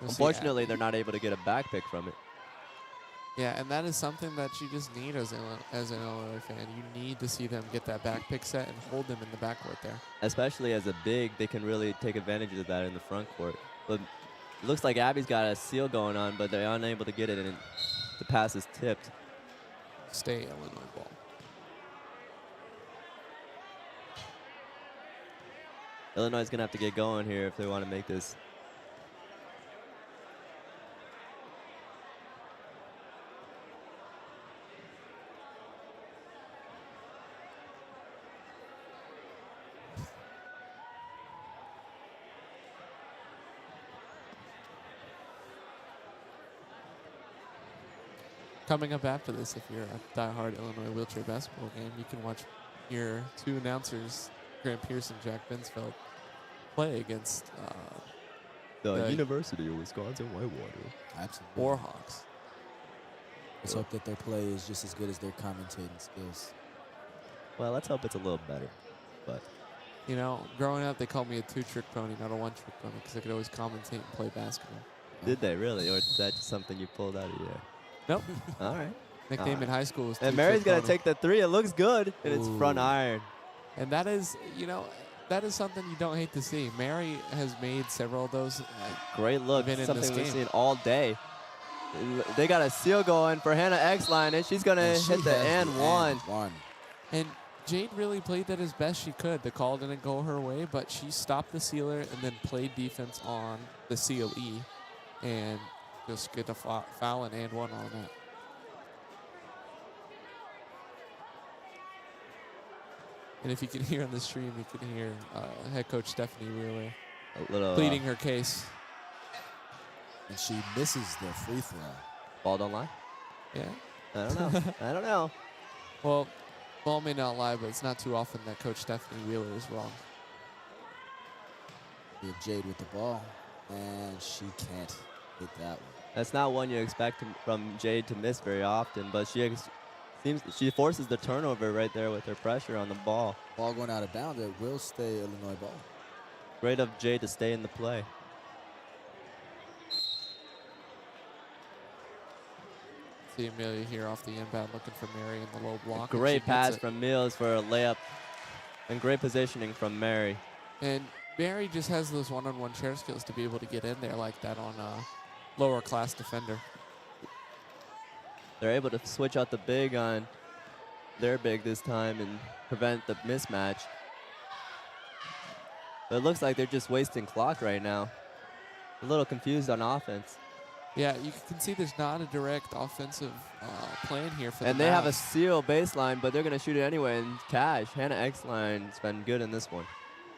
Unfortunately, they're not able to get a back pick from it. Yeah, and that is something that you just need as an Illinois fan. You need to see them get that back pick set and hold them in the backcourt there. Especially as a big, they can really take advantage of that in the front court. But it looks like Abby's got a seal going on, but they're unable to get it, and the pass is tipped. Stay Illinois ball. Illinois is going to have to get going here if they want to make this. Coming up after this, if you're a diehard Illinois wheelchair basketball game, you can watch hear two announcers, Grant Pierce and Jack Binsfeld, play against The University of Wisconsin Whitewater. Absolutely. Warhawks. Let's hope that their play is just as good as their commentating skills. Well, let's hope it's a little better. But You know, growing up, they called me a two-trick pony, not a one-trick pony, because I could always commentate and play basketball. did they really, or is that just something you pulled out of your? Nope. All right. Nickname in high school was And two-trick Mary's gonna pony. take the three. It looks good, and it's front Ooh. iron. And that is, you know, that is something you don't hate to see. Mary has made several of those. Great look. Even in Something this we've game. seen all day. They got a seal going for Hannah X-Line, and she's gonna And she hit the has and one. And Jade really played that as best she could. The call didn't go her way, but she stopped the sealer and then played defense on the CLE and just get a foul and one on that. And if you can hear on the stream, you can hear head coach Stephanie Wheeler A little pleading her case. And she misses the free throw. Ball don't lie. Yeah. I don't know. I don't know. Well, ball may not lie, but it's not too often that Coach Stephanie Wheeler is wrong. We have Jade with the ball, and she can't hit that one. That's not one you expect from Jade to miss very often, but she forces the turnover right there with her pressure on the ball. Ball going out of bounds. It will stay Illinois ball. Great of Jade to stay in the play. See Amelia here off the inbound looking for Mary in the low block. and she Great gets pass it. from Mills for a layup, and great positioning from Mary. And Mary just has those one-on-one chair skills to be able to get in there like that on a lower class defender. They're able to switch out the big on their big this time and prevent the mismatch. But it looks like they're just wasting clock right now. A little confused on offense. Yeah, you can see there's not a direct offensive plan here for And the they have a Mavs. seal baseline, but they're going to shoot it anyway. And Cash, Hannah X-Line's been good in this one.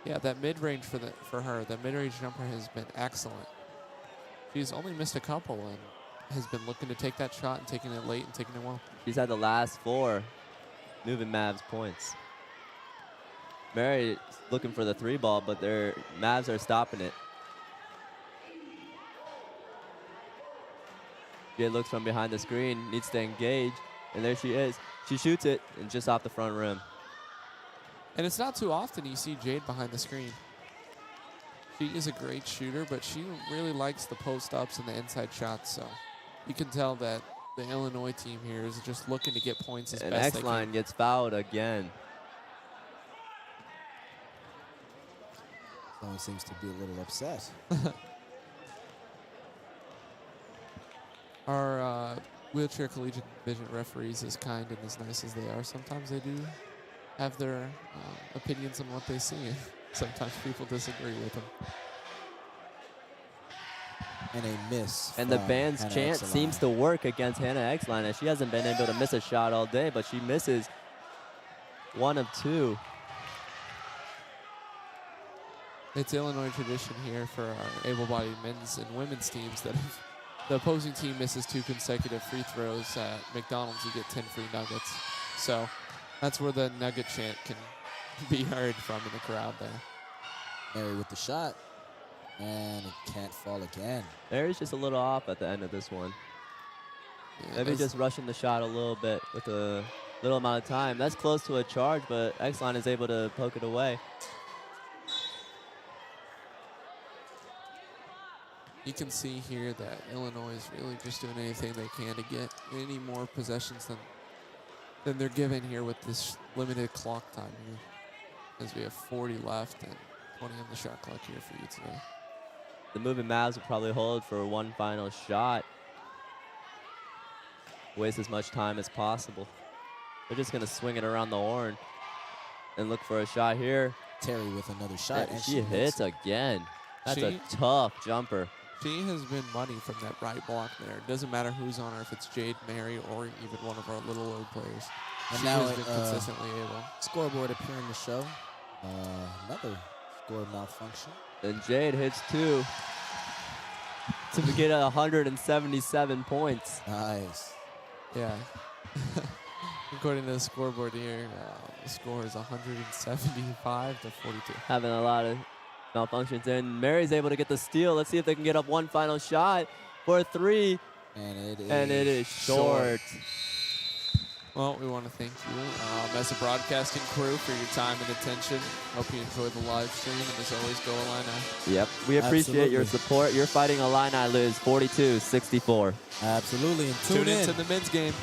Yeah, that mid-range for her, that mid-range jumper has been excellent. She's only missed a couple and has been looking to take that shot and taking it late and taking it well. She's had the last 4 moving Mavs points. Mary looking for the 3 ball, but their Mavs are stopping it. Jade looks from behind the screen, needs to engage, and there she is. She shoots it, and just off the front rim. And it's not too often you see Jade behind the screen. She is a great shooter, but she really likes the post-ups and the inside shots, so you can tell that the Illinois team here is just looking to get points as And best they X-Line can. gets fouled again. Someone seems to be a little upset. Our wheelchair collegiate division referees, as kind and as nice as they are, sometimes they do have their opinions on what they see. Sometimes people disagree with them. And a miss. And the from band's Hannah chant X-Line. seems to work against Hannah X-Line, as she hasn't been able to miss a shot all day, but she misses 1 of 2. It's Illinois tradition here for our able-bodied men's and women's teams that if the opposing team misses 2 consecutive free throws at McDonald's, you get 10 free nuggets. So that's where the nugget chant can be heard from in the crowd there. Mary with the shot. And it can't fall again. Mary's just a little off at the end of this one. Yeah, Maybe just rushing the shot a little bit with a little amount of time. That's close to a charge, but X-Line is able to poke it away. You can see here that Illinois is really just doing anything they can to get any more possessions than they're given here with this limited clock time here. As we have 40 left and 20 on the shot clock here for UTA. The moving Mavs will probably hold for one final shot. Waste as much time as possible. They're just going to swing it around the horn and look for a shot here. Terry with another shot. And she hits again. That's a tough jumper. She has been money from that right block there. It doesn't matter who's on her, if it's Jade, Mary, or even one of our little old players. And she now has been consistently able. Scoreboard appearing to show. Another score malfunction. And Jade hits 2 to get 177 points. Nice. Yeah. According to the scoreboard here, the score is 175 to 42. Having a lot of malfunctions, and Mary's able to get the steal. Let's see if they can get up one final shot for a 3. And it is short. Well, we want to thank you as a broadcasting crew for your time and attention. Hope you enjoyed the live stream, and as always, go Illini. Yep, we appreciate your support. You're fighting Illini, Liz, 42-64. Absolutely, and Tune into the men's game.